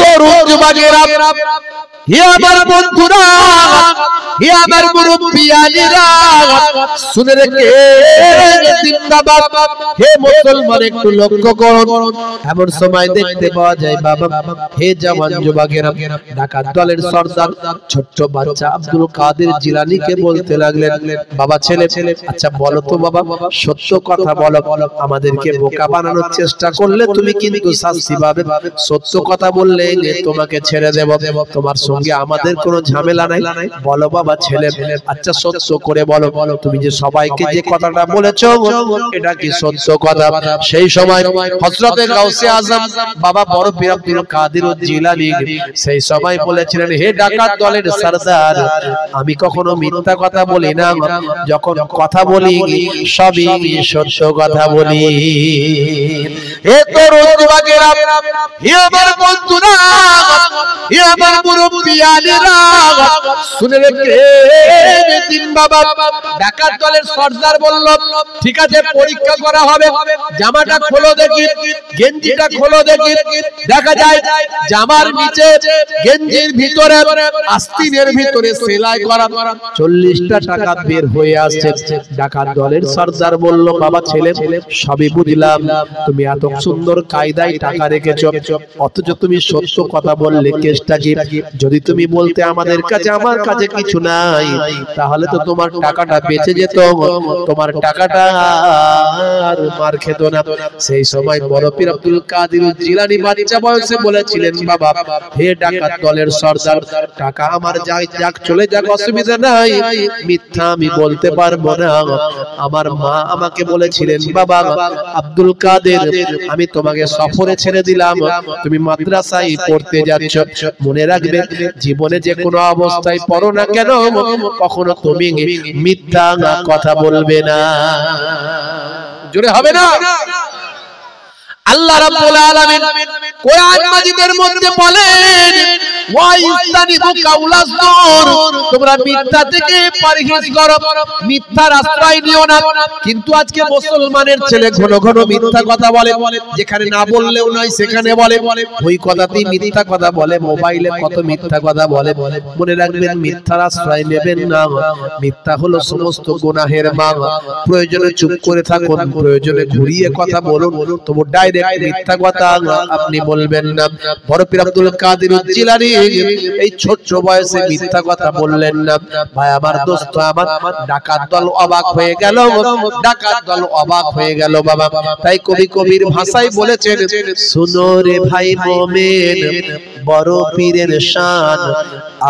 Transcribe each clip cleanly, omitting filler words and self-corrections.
তরুণ যুবকেরা, হে আমার বন্ধুরা, হে আমার মুরব্বিয়ানিরা, শুনে রেখে জিন্দাবাদ। হে মুসলমান, একটু লক্ষ্য করুন। এমন সময় দেখতে পাওয়া যায় বাবা, হে জওয়ান যুবকেরা, ডাকাত দলের সর্দার ছোট্ট বাচ্চা আব্দুল কাদের জিলানীকে বলতে লাগলেন, বাবা ছেলে, আচ্ছা বলো তো বাবা, সত্য কথা বলো, আমাদেরকে বোকা বানানোর চেষ্টা করলে তুমি কিন্তু শাস্তি পাবে, সত্য কথা বললে তোমাকে ছেড়ে দেব, তোমার সঙ্গে আমাদের কোনো ঝামেলা নাই, বলো বাবা ছেলে, আচ্ছা সত্য করে বলো, তুমি যে সবাইকে যে কথাটা বলেছো এটা কি সত্য কথা? সেই সময় হযরতে গাউসে আজম বাবা বড় পীর আব্দুল কাদের জিলানী সেই সময় বলেছিলেন, হে ডাকাত দলের সরদার, আমি কখনো মিথ্যা কথা বলি না, যখন কথা বলি সবই সত্য কথা বলি। হে তরুণ যুবকেরা, হে আমার বন্ধুরা, হে আমার মুরব্বিয়ানিরা, শুনে রেখে দিন বাবা। ডাকাত দলের সর্দার বলল, ঠিক আছে পরীক্ষা করা হবে, জামাটা খোলো দেখি, গেঞ্জিটা খোলো দেখি। দেখা যায় জামার নিচে গেঞ্জির ভিতরে আস্তিনের ভিতরে সেলাই করা 40টা টাকা বের হয়ে আসছে। ডাকাত দলের সর্দার বলল, বাবা ছেলে, সবই বুঝলাম, তুমি এত সুন্দর কায়দায় টাকা রেখেছো, অথচ তুমি সত্য কথা বললে কেসটা কি? যদি তুমি বলতে আমাদের কাছে আমার কাছে কিছু নাই, তাহলে তো তোমার টাকাটা বেঁচে যেত, তোমার টাকাটা আর মার খেত না। সেই সময় বড় পীর আব্দুল কাদের জিলানী বাচ্চা বয়সে বলেছিলেন, বাবা হে ডাকাত দলের সর্দার, টাকা আমার যাই যাক চলে যাক অসুবিধা নাই, মিথ্যা আমি বলতে পারবো না। আমার মা আমাকে বলেছিলেন, বাবা আব্দুল কাদের, আমি তোমাকে সফরে ছেড়ে দিলাম, তুমি মাদ্রাসায় পড়তে যাচ্ছ, মনে রাখবে জীবনে যে কোনো অবস্থায় পড়ো না কেন, কখনো তুমি মিথ্যা কথা বলবে না। জোরে হবে না? আল্লাহ রাব্বুল আলামিন কোরআন মাজিদের মধ্যে বলেন, ওয়াইস্তানিবু কাউলাস যুর, তোমরা মিথ্যা থেকে পরহেজ করো, মিথ্যার আশ্রয় নিও না। কিন্তু আজকে মুসলমানের ছেলে ঘন ঘন মিথ্যা কথা বলে, যেখানে না বললেও নয় সেখানে বলে, ওই কথাতেই মিথ্যা কথা বলে, মোবাইলে কত মিথ্যা কথা বলে। মনে রাখবেন, মিথ্যার আশ্রয় নেবেন না, মিথ্যা হলো সমস্ত গুনাহের মা। প্রয়োজনে চুপ করে থাকুন, প্রয়োজনে ঘুরিয়ে কথা বলুন, তবু ডাইরেক্ট মিথ্যা কথা আপনি বলবেন না। বড় পীর আব্দুল কাদের জিলানী এই ছোট বয়সে মিথ্যা কথা বললেন না। ভাই আমার দোস্ত আমার, ডাকাত দল অবাক হয়ে গেল, ডাকাত দল অবাক হয়ে গেল বাবা। তাই কবি কবির ভাষায় বলেছেন, শুনো রে ভাই মোমেন, বড় পীরের শান,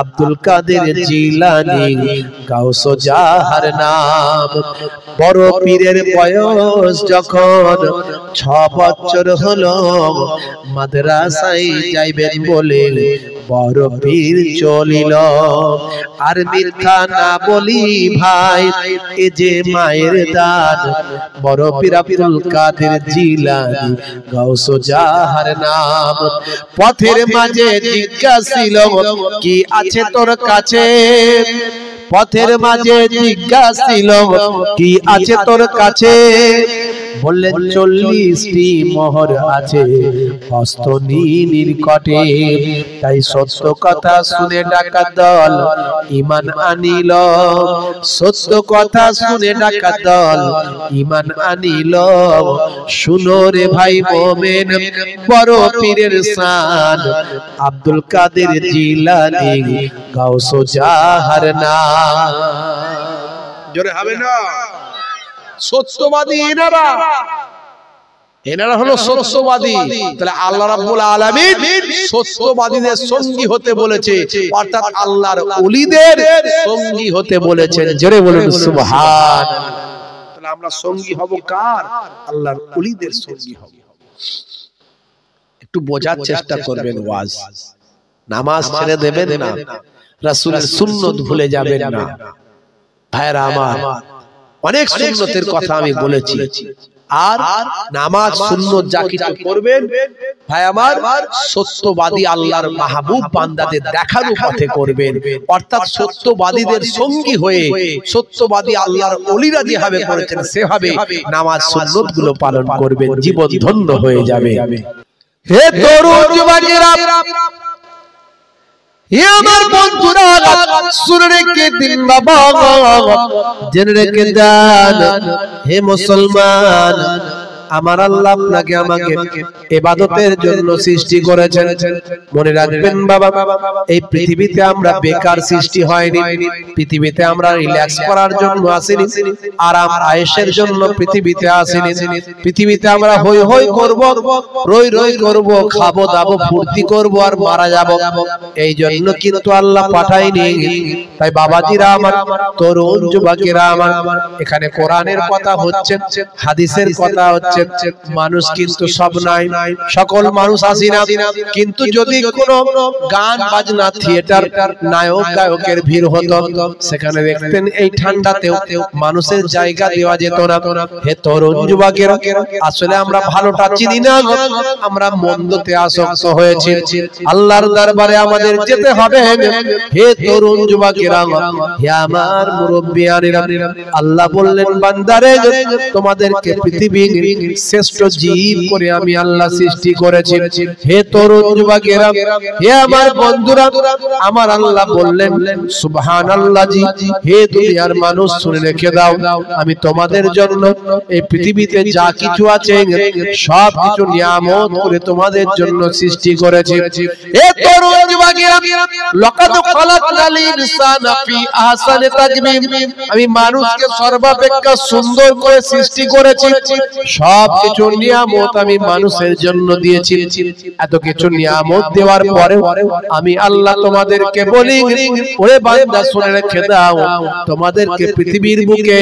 আব্দুল কাদের জিলানী গাউসো জাহার নাম। বড় পীরের বয়স যখন 6 বছর হলো, মাদ্রাসায় যাইবেন বলে বড় পীর চলিল। আর মিথ্যা না বলি ভাই, এ যে মায়ের দান, বড় পীর আব্দুল কাদের জিলানী গাউসো জাহার নাম। পথের মাঝে জিজ্ঞাসিল, কি আছে তোর কাছে? পথের মাঝে জিজ্ঞাসিল, কি আছে তোর কাছে? বললেন 40টি মোহর আছে হস্তনীর কটে। তাই সত্য কথা শুনে ডাকাত দল ঈমান আনিল, সত্য কথা শুনে ডাকাত দল ঈমান আনিল। শুনো রে ভাই মোমেন, বড় পীরের শান, আব্দুল কাদের জিলানী গাউসো জাহার নাম। জোরে হবে না? সত্যবাদী এনারা, এনারা হলো সত্যবাদী। তাহলে আল্লাহ রাব্বুল আলামিন সত্যবাদীদের সঙ্গী হতে বলেছে, অর্থাৎ আল্লাহর ওলিদের সঙ্গী হতে বলেছেন। জোরে বলুন সুবহানাল্লাহ। তাহলে আমরা সঙ্গী হব কার? আল্লাহর ওলিদের সঙ্গী হব। একটু বোঝার চেষ্টা করবেন, ওয়াজ নামাজ ছেড়ে দেবেন না, রাসূলের সুন্নাত ভুলে যাবেন না। ভাইরা আমার, অনেক সুন্নতের কথা আমি বলেছি, আর নামাজ সুন্নত যা কিছু করবেন ভাই আমার, সত্যবাদী আল্লাহর মাহবুব বান্দাদের দেখানো পথে করবেন। অর্থাৎ সত্যবাদীদের সঙ্গী হয়ে, সত্যবাদী আল্লাহর ওলিরা যেভাবে করেছেন সেভাবে নামাজ সুন্নত গুলো পালন করবেন, জীবন ধন্য হয়ে যাবে। হে তরুণ যুবকেরা, হে আমার বন্ধুরা শুনে রেখে দিন বাবা, জেনে রেখে দেন হে মুসলমান, আমার আল্লাহ আপনাকে আমাকে ইবাদতের জন্য সৃষ্টি করেছেন। মনে রাখবেন বাবা, এই পৃথিবীতে আমরা বেকার সৃষ্টি হয়নি, পৃথিবীতে আমরা রিল্যাক্স করার জন্য আসিনি, আরাম আয়েশের জন্য পৃথিবীতে আসিনি। পৃথিবীতে আমরা হই হই করব, রই রই করব, খাবো দাবো, ফুর্তি করব আর মারা যাব, এই জন্য কিন্তু আল্লাহ পাঠায়নি। তাই বাবাজিরা আমার, তরুণ যুবকেরা আমার, এখানে কোরআনের কথা হচ্ছে, হাদিসের কথা হচ্ছে। মানুষ কিন্তু সব নাই, সকল মানুষ আসি না, কিন্তু যদি কোনো গান বাজনা থিয়েটার নায়ক গায়কের ভিড় হতো, সেখানে দেখতেন এই ঠান্ডাতেও মানুষের জায়গা দেওয়া যেত না। হে তরুণ যুবকেরা, আসলে আমরা ভালোটা চিনি না, আমরা মন্দতে আসক্ত হয়েছি। আল্লাহর দরবারে আমাদের যেতে হবে। হে তরুণ যুবকেরা, হে আমার মুরব্বিয়ানেরা, আল্লাহ বললেন বান্দারে, তোমাদেরকে পৃথিবীর শ্রেষ্ঠ জীব করে আমি আল্লাহ সৃষ্টি করেছি। হে তরুণ যুবকেরা, হে আমার বন্ধুরা, আমার আল্লাহ বললেন সুবহানাল্লাহ জি, হে দুনিয়ার মানুষ শুনে রেখে দাও, আমি তোমাদের জন্য এই পৃথিবীতে যা কিছু আছে সব কিছু নিয়ামত করে তোমাদের জন্য সৃষ্টি করেছি। হে তরুণ যুবকেরা, লাকাদ খালাকনাল ইনসানা ফি আহসানি তাকবীম, আমি মানুষকে সর্বাপেক্ষা সুন্দর করে সৃষ্টি করেছি। সব কিছু নিয়ামত আমি মানুষের জন্য দিয়েছি। এত কিছু নিয়ামত দেওয়ার পরে আমি আল্লাহ তোমাদেরকে বলি, ওরে বান্দা শুনে রেখে দাও, তোমাদেরকে পৃথিবীর বুকে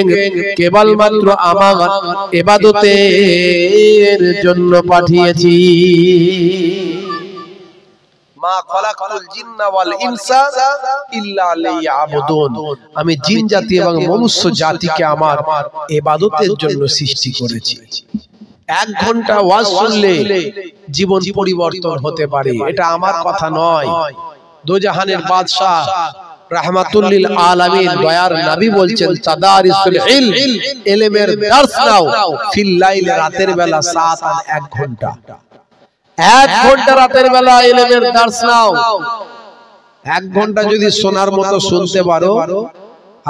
কেবলমাত্র আমার ইবাদতের জন্য পাঠিয়েছি। মা খালাকাতুল জিন্না ওয়াল ইনসা ইল্লা লিয়াবুদুন, আমি জিন জাতি এবং মনুষ্য জাতিকে আমার ইবাদতের জন্য সৃষ্টি করেছি। 1 ঘন্টা ওয়াজ শুনলে জীবন পরিবর্তন হতে পারে, এটা আমার কথা নয়। দোজাহানের বাদশা রাহমাতুল লিল আলামিন দয়ার নবী বলছেন, তাদারিসুল ইলম, ইলমের দর্স নাও, ফিল লাইল, রাতের বেলা, সাআতান, 1 ঘন্টা, 1 ঘন্টা রাতের বেলা ইলমের দর্স নাও। 1 ঘন্টা যদি শোনার মতো শুনতে পারো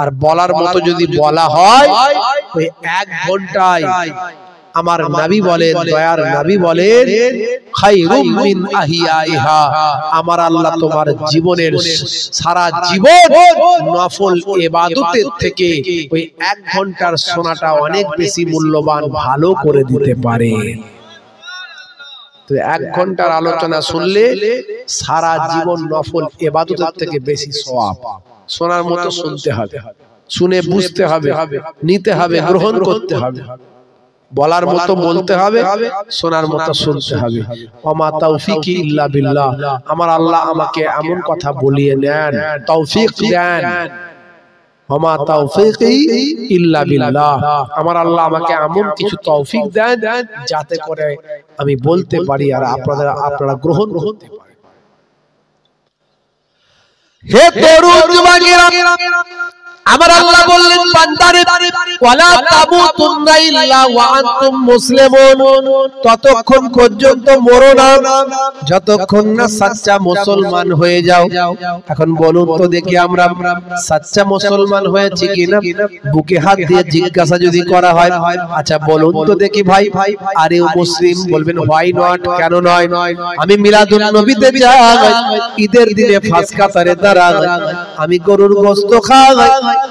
আর বলার মতো যদি বলা হয়, ওই 1 ঘন্টায় আমার নবী বলেন, দয়ার নবী বলেন, খায়রুম মিন আহিয়াইহা, আমার আল্লাহ তোমার জীবনের সারা জীবন নফল ইবাদতের থেকে ওই 1 ঘন্টার শোনাটা অনেক বেশি মূল্যবান, ভালো করে দিতে পারে। তো 1 ঘন্টার আলোচনা শুনলে সারা জীবন নফল ইবাদতের থেকে বেশি সওয়াব। শোনার মতো শুনতে হবে, শুনে বুঝতে হবে, নিতে হবে, গ্রহণ করতে হবে, বলার মতো বলতে হবে, শোনার মতো শুনতে হবে। ওমা তাওফিকি ইল্লা বিল্লাহ, আমার আল্লাহ আমাকে এমন কথা বলিয়ে নেন, তৌফিক দেন। ওমা তাওফিকি ইল্লা বিল্লাহ, আমার আল্লাহ আমাকে এমন কিছু তৌফিক দেন যাতে করে আমি বলতে পারি আর আপনারা গ্রহণ করতে পারেন। হে তরুণ যুবকেরা, আমার আল্লাহ বললেন বান্দারে, ওয়ালা তামুতুন্না ইল্লা ওয়া আনতুম মুসলিমুন, ততক্ষণ পর্যন্ত মরো না যতক্ষণ না সচ্চা মুসলমান হয়ে যাও। এখন বলুন তো দেখি, আমরা সচ্চা মুসলমান হয়েছি কিনা? বুকে হাত দিয়ে জিজ্ঞাসা যদি করা হয়, আচ্ছা বলুন তো দেখি ভাই, আর ইউ মুসলিম? বলবেন হোয়াই নট, কেন নয়? আমি মিলাদুন নবীতে যাই, ঈদের দিনে ফাঁস কাতারে দাঁড়াই, আমি গরুর গোশত খাই,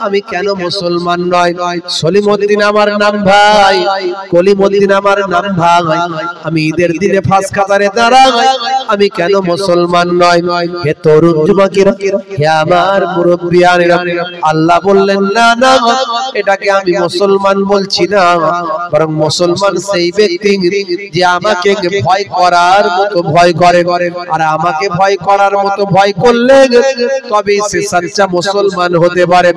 আমি কেন মুসলমান নয়? সলিমউদ্দিন আমার নাম ভাই, কলিমউদ্দিন আমার নাম ভাই, আমি ঈদের দিনে ফাঁস কাতারে দাঁড়াই, আমি কেন মুসলমান নয়? হে তরুণ যুবকেরা, হে আমার মুরব্বিয়ানেরা, আল্লাহ বললেন না না, এটাকে আমি মুসলমান বলছি না, বরং মুসলমান সেই ব্যক্তি যে আমাকে ভয় করার মতো ভয় করে, আর আমাকে ভয় করার মতো ভয় করলে তবে সে সচ্চা মুসলমান হতে পারে।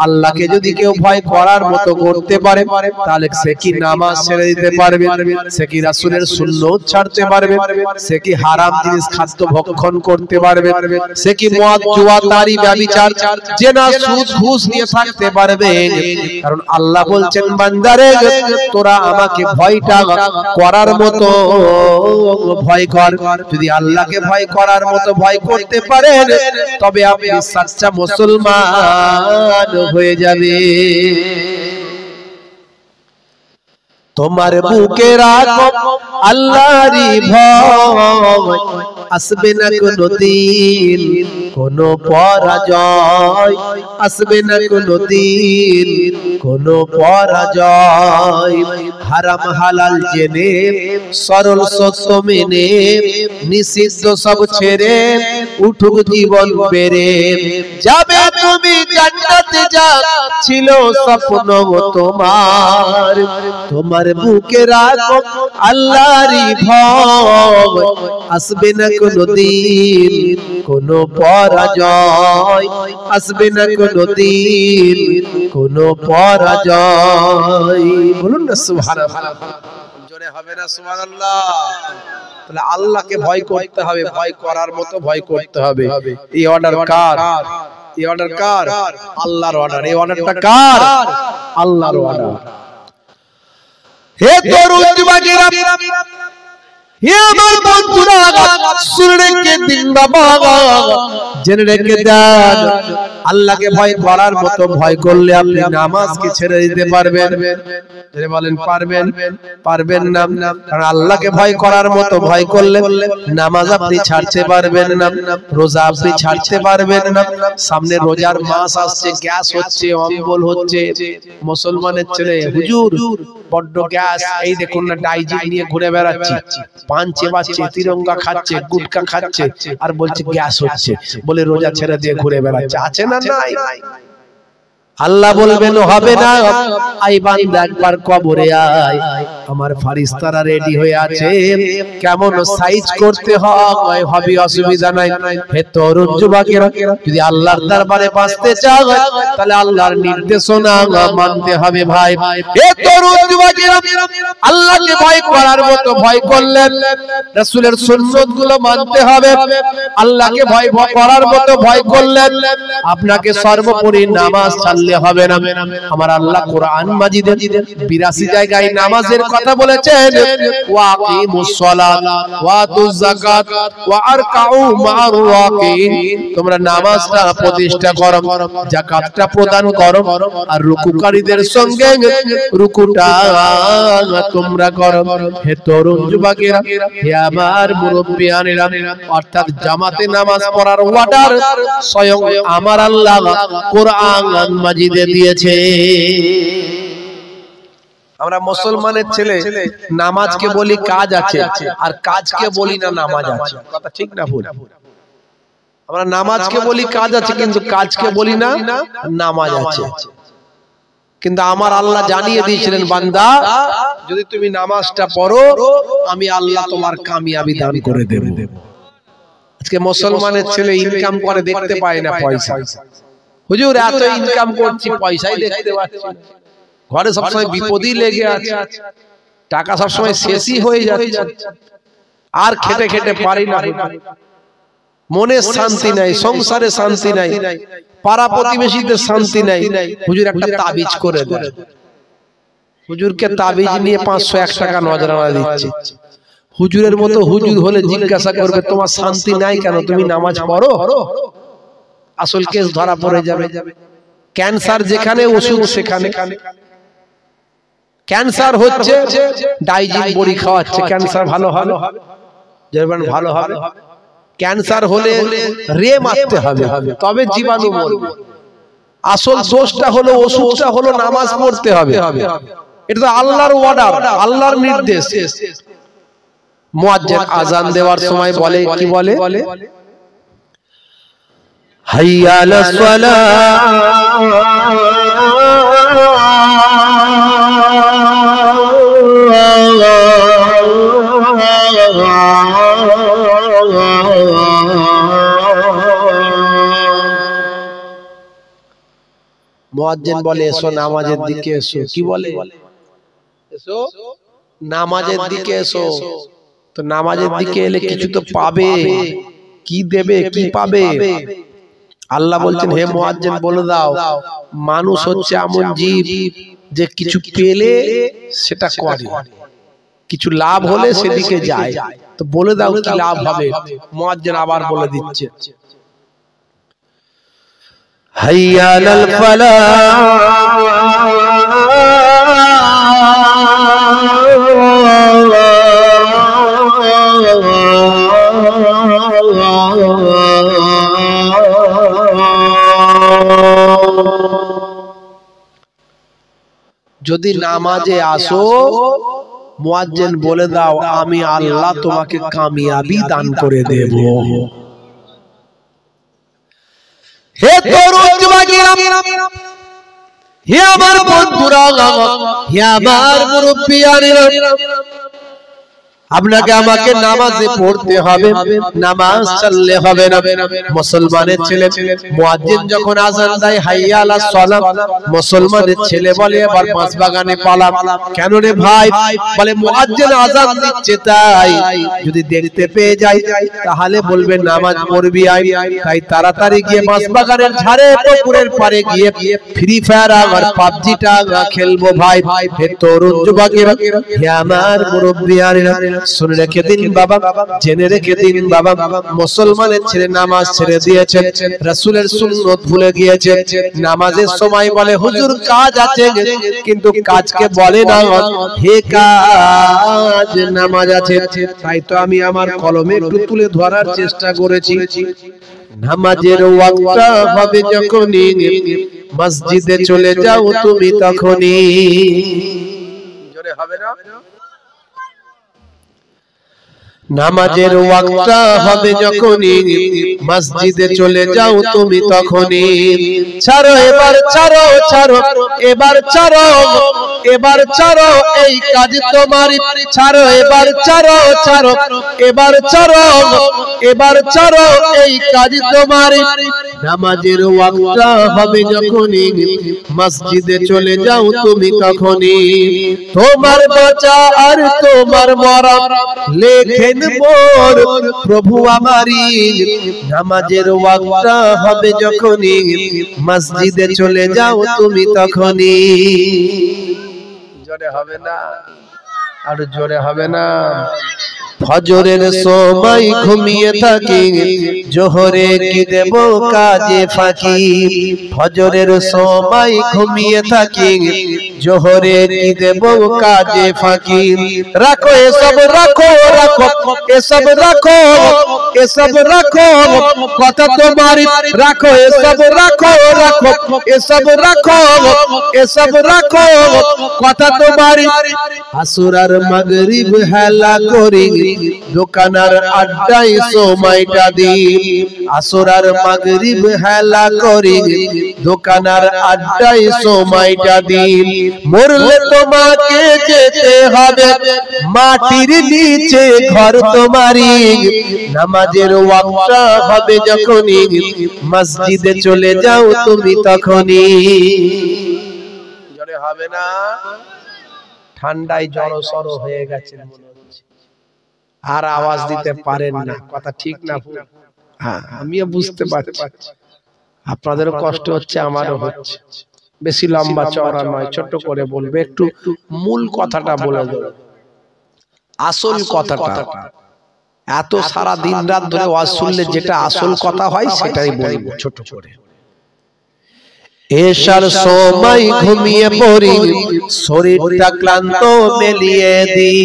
আল্লাহকে যদি কেউ ভয় করার মতো করতে পারে তাহলে সে কি নামাজ ছেড়ে দিতে পারবে, সে কি রাসূলের সুন্নাত ছাড়তে পারবে, সে কি হারাম জিনিস খাদ্য ভক্ষণ করতে পারবে, সে কি মদ জুয়া তারি ব্যভিচার জেনা সুদ ঘুষ নিয়ে থাকতে পারবে? কারণ আল্লাহ বলছেন বান্দারে তোরা আমাকে ভয়টা করার মতো ভয় কর। যদি আল্লাহকে ভয় করার মতো ভয় করতে পারেন তবে আপনি সচ্চা মুসলমান হয়ে যাবে। তোমার বুকে রাখো আল্লাহরই ভয়, আসবে না কোনো দিন কোনো পরাজয়, আসবে না কোনো দিন কোনো পরাজয়। হারাম হালাল জেনে সরল সত্য মেনে নিষিদ্ধ সব ছেড়ে উঠুক জীবন বেড়ে যাবে তুমি জান্নাতে যা ছিল স্বপ্ন তোমার। তোমার বুকে রাখো আল্লাহরই ভয়, আসবে না কোনো দিন কোনো পরাজয়, আসবে না কোনো দিন কোনো পরাজয়। বলুন না সুবহানাল্লাহ, জোরে হবে না সুবহানাল্লাহ? তাহলে আল্লাহকে ভয় করতে হবে, ভয় করার মতো ভয় করতে হবে। এই অর্ডার কার? এই অর্ডার কার? আল্লাহর অর্ডার। এই অর্ডারটা কার? আল্লাহর অর্ডার। হে তরুণ যুবকেরা, হে আমার বন্ধুরা, শুনে রেখে দিন বাবা, জেনে রেখে দেন আল্লাহকে ভয় করার মতো ভয় করলে আপনি নামাজকে ছেড়ে দিতে পারবেন। যদি বলেন পারবেন, পারবেন না। কারণ আল্লাহকে ভয় করার মতো ভয় করলে নামাজ আপনি ছাড়তে পারবেন না, রোজা আপনি ছাড়তে পারবেন না। সামনে রোজার মাস আসছে, গ্যাস হচ্ছে, অম্বল হচ্ছে। মুসলমানের ছেলে হুজুর বড্ড গ্যাস, এই দেখুন না ডাইজিন নিয়ে ঘুরে বেড়াচ্ছে, পান চেবাচ্ছে, তিরঙ্গা খাচ্ছে, গুটকা খাচ্ছে, আর বলছে গ্যাস হচ্ছে, বলে রোজা ছেড়ে দিয়ে ঘুরে বেড়াচ্ছে। আছে না নাই? আল্লাহ বলবেন হবে না, আই বান্দা একবার কবরে আয়, আমার ফারিস্তারা রেডি হয়ে আছে, কেমন সাইজ করতে হয় হবে, অসুবিধা নাই। হে তরুণ যুবকেরা, যদি আল্লাহর দরবারে বাঁচতে চাও তাহলে আল্লাহর নির্দেশনা মানতে হবে ভাই। হে তরুণ যুবকেরা, আল্লাহকে ভয় করার মতো ভয় করলেন, রাসূলের সুন্নাতগুলো মানতে হবে। আল্লাহকে ভয় করার মতো ভয় করলেন, আপনাকে সর্বোপরি নামাজ ছাড়লে হবে না। আমার আল্লাহ কোরআন মাজিদে 82 জায়গায় নামাজের কথা বলেছেন, ওয়াকিমুস সালাত ওয়া আতুজ যাকাত ওয়া আরকাউ মা'আর রাকিন। তোমরা নামাজটা প্রতিষ্ঠা করো, যাকাতটা প্রদান করো, আর রুকুকারীদের সঙ্গে রুকুটা তোমরা করো। হে তরুণ যুবকেরা, হে আমার মুরব্বিয়ানেরা, অর্থাৎ জামাতে নামাজ পড়ার অর্ডার স্বয়ং আমার আল্লাহ কোরআন মাজিদে দিয়েছে। আমরা মুসলমানের ছেলে নামাজকে বলি কাজ আছে, আর কাজকে বলি না নামাজ আছে। কথা ঠিক না ভুল? আমরা নামাজকে বলি কাজ আছে, কিন্তু কাজকে বলি না নামাজ আছে। কিন্তু আমার আল্লাহ জানিয়ে দিয়েছিলেন, বান্দা যদি তুমি নামাজটা পড়ো আমি আল্লাহ তোমার কামিয়াবি দান করে দেব। আজকে মুসলমানের ছেলে ইনকাম করে দেখতে পায় না পয়সা। হুজুর এত ইনকাম করছি, পয়সাই দেখতে পাচ্ছি না। ঘরে সবসময় বিপদই লেগে আছে, টাকা সবসময় শেষই হয়ে যাচ্ছে, আর খেতে খেতে পারি না। মনে শান্তি নাই, সংসারে শান্তি নাই, পাড়া প্রতিবেশীদের শান্তি নাই। হুজুর একটা তাবিজ করে দেন। হুজুরকে তাবিজ নিয়ে 501 টাকা নজরানা দিচ্ছে। হুজুরের মতো হুজুর হলে জিজ্ঞাসা করবে তোমার শান্তি নাই কেন, তুমি নামাজ পড়ো? আসল কেস ধরা পড়ে যাবে। ক্যান্সার যেখানে ওষুধ সেখানে। ক্যান্সার হচ্ছে, ডাইজিন বড়ি খাওয়াচ্ছে, ক্যান্সার ভালো হবে? ভালো হবে? ক্যান্সার হলে রে মারতে হবে, তবে জীবাণু মরবে। আসল দোষটা হলো, ওষুধটা হলো নামাজ পড়তে হবে। এটা তো আল্লাহর অর্ডার, আল্লাহর নির্দেশ। মুয়াজ্জিন আযান দেওয়ার সময় বলে, কি বলে? হাইয়া আলাস সালাহ। মুয়াজ্জিন বলে এসো নামাজের দিকে এসো, কি বলে? এসো নামাজের দিকে এসো। তো নামাজের দিকে এলে কিছু তো পাবে, কি দেবে, কি পাবে? আল্লাহ বলছেন হে মুয়াজ্জিন বলে দাও, মানুষ হচ্ছে এমন জীব যে কিছু পেলে সেটা করে, কিছু লাভ হলে সেদিকে যায়। তো বলে দাও কি লাভ হবে। মুয়াজ্জিন আবার বলে দিচ্ছে হাইয়া আলাল ফালাহ, যদি নামাজে আসো মুয়াজ্জিন বলে দাও আমি আল্লাহ তোমাকে কামিয়াবি দান করে দেব। হে তরুণ যুবকেরা, হে আমার বন্ধুরা, হে আমার মুরব্বিয়ানেরা, আপনাকে আমাকে নামাজে পড়তে হবে, নামাজ ছাড়লে হবে না। মুসলমানের ছেলে মুয়াজ্জিন যখন আযান দেয় হাইয়া আলাস সালাত, মুসলমানের ছেলে বলে এবার পাঁচ বাগানে পালাম। কেন রে ভাই? বলে মুয়াজ্জিন আযান দিচ্ছে তাই, যদি দেখতে পেয়ে যাই তাহলে বলবে নামাজ পড়বি আই। তাই তাড়াতাড়ি গিয়ে পাঁচ বাগানের ধারে পুকুরের পাড়ে গিয়ে ফ্রি ফায়ার আর পাবজিটা খেলবো ভাই। হে তরুণ যুবকেরা, হে আমার মুরব্বিয়ানেরা, শুনে রেখে দিন বাবা, জেনে রেখে দিন বাবা, মুসলমানের ছেলে নামাজ ছেড়ে দিয়েছে, রাসূলের সুন্নাত ভুলে গিয়েছে। নামাজের সময় বলে হুজুর কাজ আছে, কিন্তু কাজকে বলে না হে কাজ, নামাজ আছে। তাই তো আমি আমার কলমে একটু তুলে ধরার চেষ্টা করেছি। নামাজের ওয়াক্তটা হবে যখনই, মসজিদে চলে যাও তুমি তখনই। জোরে হবে না? নামাজের ওয়াক্তটা হবে যখনই, মসজিদে চলে যাও তুমি তখনই। ছাড়ো এবার ছাড়ো, ছাড়ো এবার ছাড়ো, এবার ছাড়ো এই কাজ তোমারই। ছাড়ো এবার ছাড়ো, ছাড়ো এবার ছাড়ো, এবার ছাড়ো এই কাজ তোমারই। নামাজের ওয়াক্তটা হবে যখনই, মসজিদে চলে যাও তুমি তখনই। তোমার বাঁচা আর তোমার মরা লেখেন মোর প্রভু আমারি। নামাজের ওয়াক্তটা হবে যখনই, মসজিদে চলে যাও তুমি তখনই। জোরে হবে না? আর জোরে হবে না? ফজরের সময় ঘুমিয়ে থাকি, জোহরে কি দেব কাজে ফাঁকি। ফজরের সময় ঘুমিয়ে থাকি, জোহরে কি দেব কাজে ফাঁকি। রাখো এসব রাখো, রাখো এসব রাখো, এসব রাখো কথা তোমারি। রাখো এসব রাখো, রাখো এসব রাখো, এসব রাখো কথা তোমারি। আসর আর মাগরিব হেলা করি, দোকানার আড্ডায় সময়টা দিই। আসর আর মাগরিব হেলা করি, দোকানার আড্ডায় সময়টা দিই। মরলে তোমাকে যেতে হবে মাটির নিচে ঘর তোমারি। নামাজের ওয়াক্তটা হবে যখনই, মসজিদে চলে যাও তুমি তখনই। জোরে হবে না? ঠান্ডায় জড়সড় হয়ে গেছে মনে হচ্ছে, আর আওয়াজ দিতে পারেন না। কথা ঠিক না? হ্যাঁ, আমিও বুঝতে পারছি, আপনাদেরও কষ্ট হচ্ছে, আমারও হচ্ছে। বেশি লম্বা চওড়া নয়, ছোট করে বলবে, একটু মূল কথাটা বলে দেব, আসল কথাটা। এত সারা দিন রাত ধরে ওয়াজ শুনলে যেটা আসল কথা হয় সেটাই বলবো ছোট করে। এশার সময় ঘুমিয়ে পড়ি, শরীরটা ক্লান্ত মেলিয়ে দিই।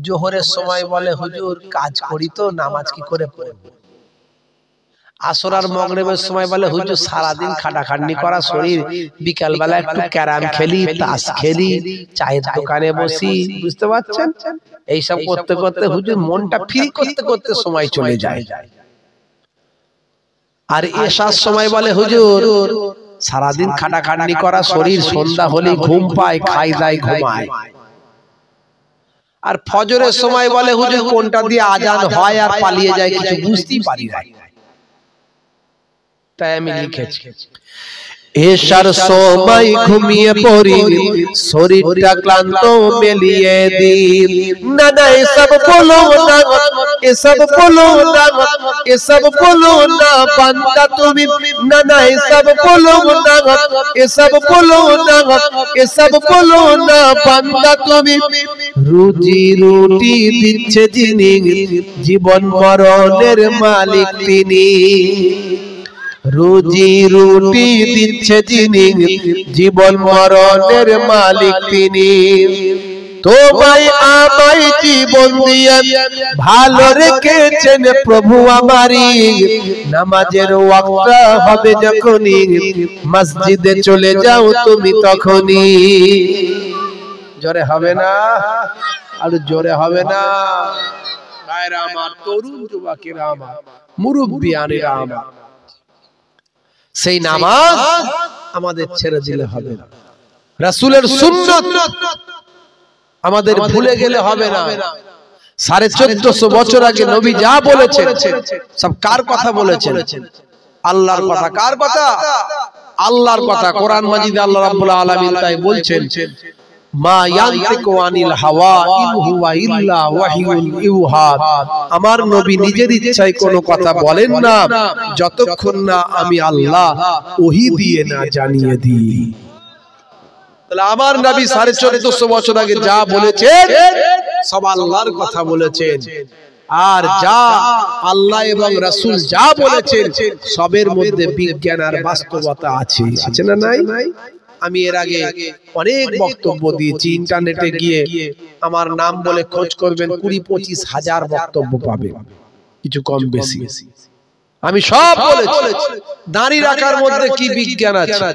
জোহরের সময় বলে হুজুর কাজ করি তো নামাজ কি করে পড়ব। আসর আর মাগরিবের সময় বলে হুজুর সারাদিন খাটাখাটনি করা শরীর, বিকাল বেলা একটু ক্যারাম খেলি, তাস খেলি, চায়ের দোকানে বসি, বুঝতে পারছেন? এইসব করতে করতে হুজুর মনটা ফ্রি করতে করতে সময় চলে যায়। আর এশার সময় বলে হুজুর সারাদিন খাটাখাটনি করা শরীর, সন্ধ্যা হলেই ঘুম পায়, খাই দায় ঘুমায়। আর ফজরের সময় বলে হুজুর কোনটা দিয়ে আজান হয় আর পালিয়ে যায় কিছু বুঝতেই পারি না। তাই আমি লিখেছি এশার সময় ঘুমিয়ে পড়ি, শরীরটা ক্লান্ত মেলিয়ে দিন। না না এসব বলো না, এসব বলো না, এসব বলো না বান্দা তুমি, না না এসব বলো না, এসব বলো না, এসব বলো না বান্দা তুমি। রুজি রুটি দিচ্ছে যিনি, জীবন মরণের মালিক তিনি। রুজি রুটি দিচ্ছে যিনি, জীবন মরণের মালিক তিনি। তোমায় আমায় জীবন দিয়ে ভালো রেখেছেন প্রভু আমারই। নামাজের ওয়াক্ত হবে যখনই, মসজিদে চলে যাও তুমি তখনই। জোরে হবে না, আর জোরে হবে না। ভাইরা আমার, তরুণ যুবকেরা আমার, মুরব্বিয়ানেরা আমার, সেই নামাজ আমাদের ছেড়ে দিলে হবে না। রাসূলের সুন্নাত আমাদের ভুলে গেলে হবে না। 1450 বছর আগে নবী যা বলেছেন সব কার কথা বলেছেন? আল্লাহর কথা। কার কথা? আল্লাহর কথা। কোরআন মাজিদে আল্লাহ রাব্বুল আলামিন তাই বলছেন, মা ইয়ানতিকু আনিল হাওয়া ইন হুয়া ইল্লা ওয়াহিয়ুন ইউহা। আমার নবী নিজের ইচ্ছায় কোনো কথা বলেন না যতক্ষণ না আমি আল্লাহ ওহী দিয়ে না জানিয়ে দিই। তাহলে আমার নবী 1450 বছর আগে যা বলেছেন সব আল্লাহর কথা বলেছেন, আর যা আল্লাহ এবং রাসূল যা বলেছেন সবের মধ্যে বিজ্ঞান আর বাস্তবতা আছে। আছে না নাই? আমি এর আগে অনেক বক্তব্য দিয়েছি, ইন্টারনেটে গিয়ে আমার নাম বলে খোঁজ করবেন, 20-25 হাজার বক্তব্য পাবেন, কিছু কম বেশি। আমি সব বলেছি দাঁড়িয়ে রাখার মধ্যে কি বিজ্ঞান আছে,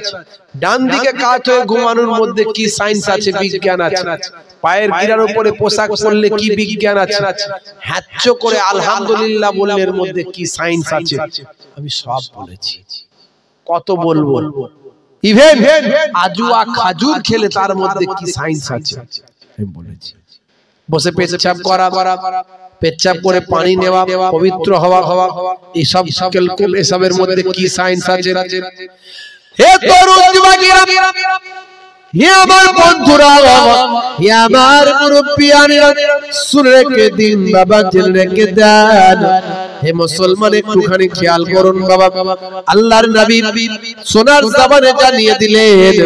ডান দিকে কাত হয়ে ঘুমানোর মধ্যে কি সায়েন্স আছে, বিজ্ঞান আছে, পায়ের গিরার উপরে পোশাক পরলে কি বিজ্ঞান আছে, হ্যাচ্চ করে আলহামদুলিল্লাহ বললে এর মধ্যে কি সায়েন্স আছে, আমি সব বলেছি। কত বলবো? ইভেন আজুয়া খাজুর খেলে তার মধ্যে কি সায়েন্স আছে আমি বলেছি। বসে পেচ্ছাপ করা, পেচ্ছাপ করে পানি নেওয়া, পবিত্র হওয়া, এইসব এসবের মধ্যে কি সায়েন্স আছে? হে তরুণ যুবকেরা, হে আমার বন্ধুরা, হে আমার মুরব্বিয়ানেরা, শুনে রেখে দিন বাবা, জেনে রেখে দেন। হে মুসলমান, একটুখানি খেয়াল করুন বাবা। আল্লাহর নবী সোনার জবানে জানিয়ে দিলেন,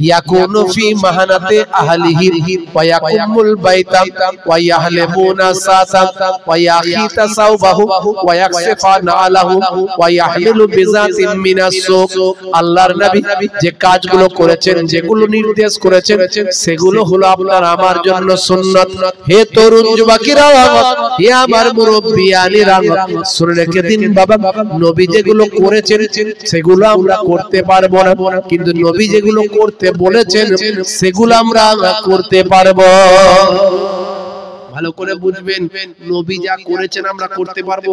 ইয়াকুনু ফি মাহানাতে আহলিহি ওয়া ইয়াকুমুল বাইতা ওয়া ইয়াহলিমুনা সাতা ওয়া ইয়াখিতা সাওবাহু ওয়া ইয়াকসিফানা আলাহু ওয়া ইয়াহমিলু বিজাতিন মিনাস সুক। আল্লাহর নবী যে কাজগুলো করেছেন, যেগুলো নির্দেশ করেছেন, সেগুলো হলো আপনার আমার জন্য সুন্নাত। হে তরুণ যুবকেরা, হে আমার মুরব্বিয়ানেরা, শুনে রেখে দিন বাবা, নবী যেগুলো করেছেন সেগুলো আমরা করতে পারবো না, কিন্তু নবী যেগুলো করতে বলেছেন সেগুলো আমরা করতে পারবো। ভালো করে বুঝবেন, নবী যা করেছেন আমরা করতে পারবো।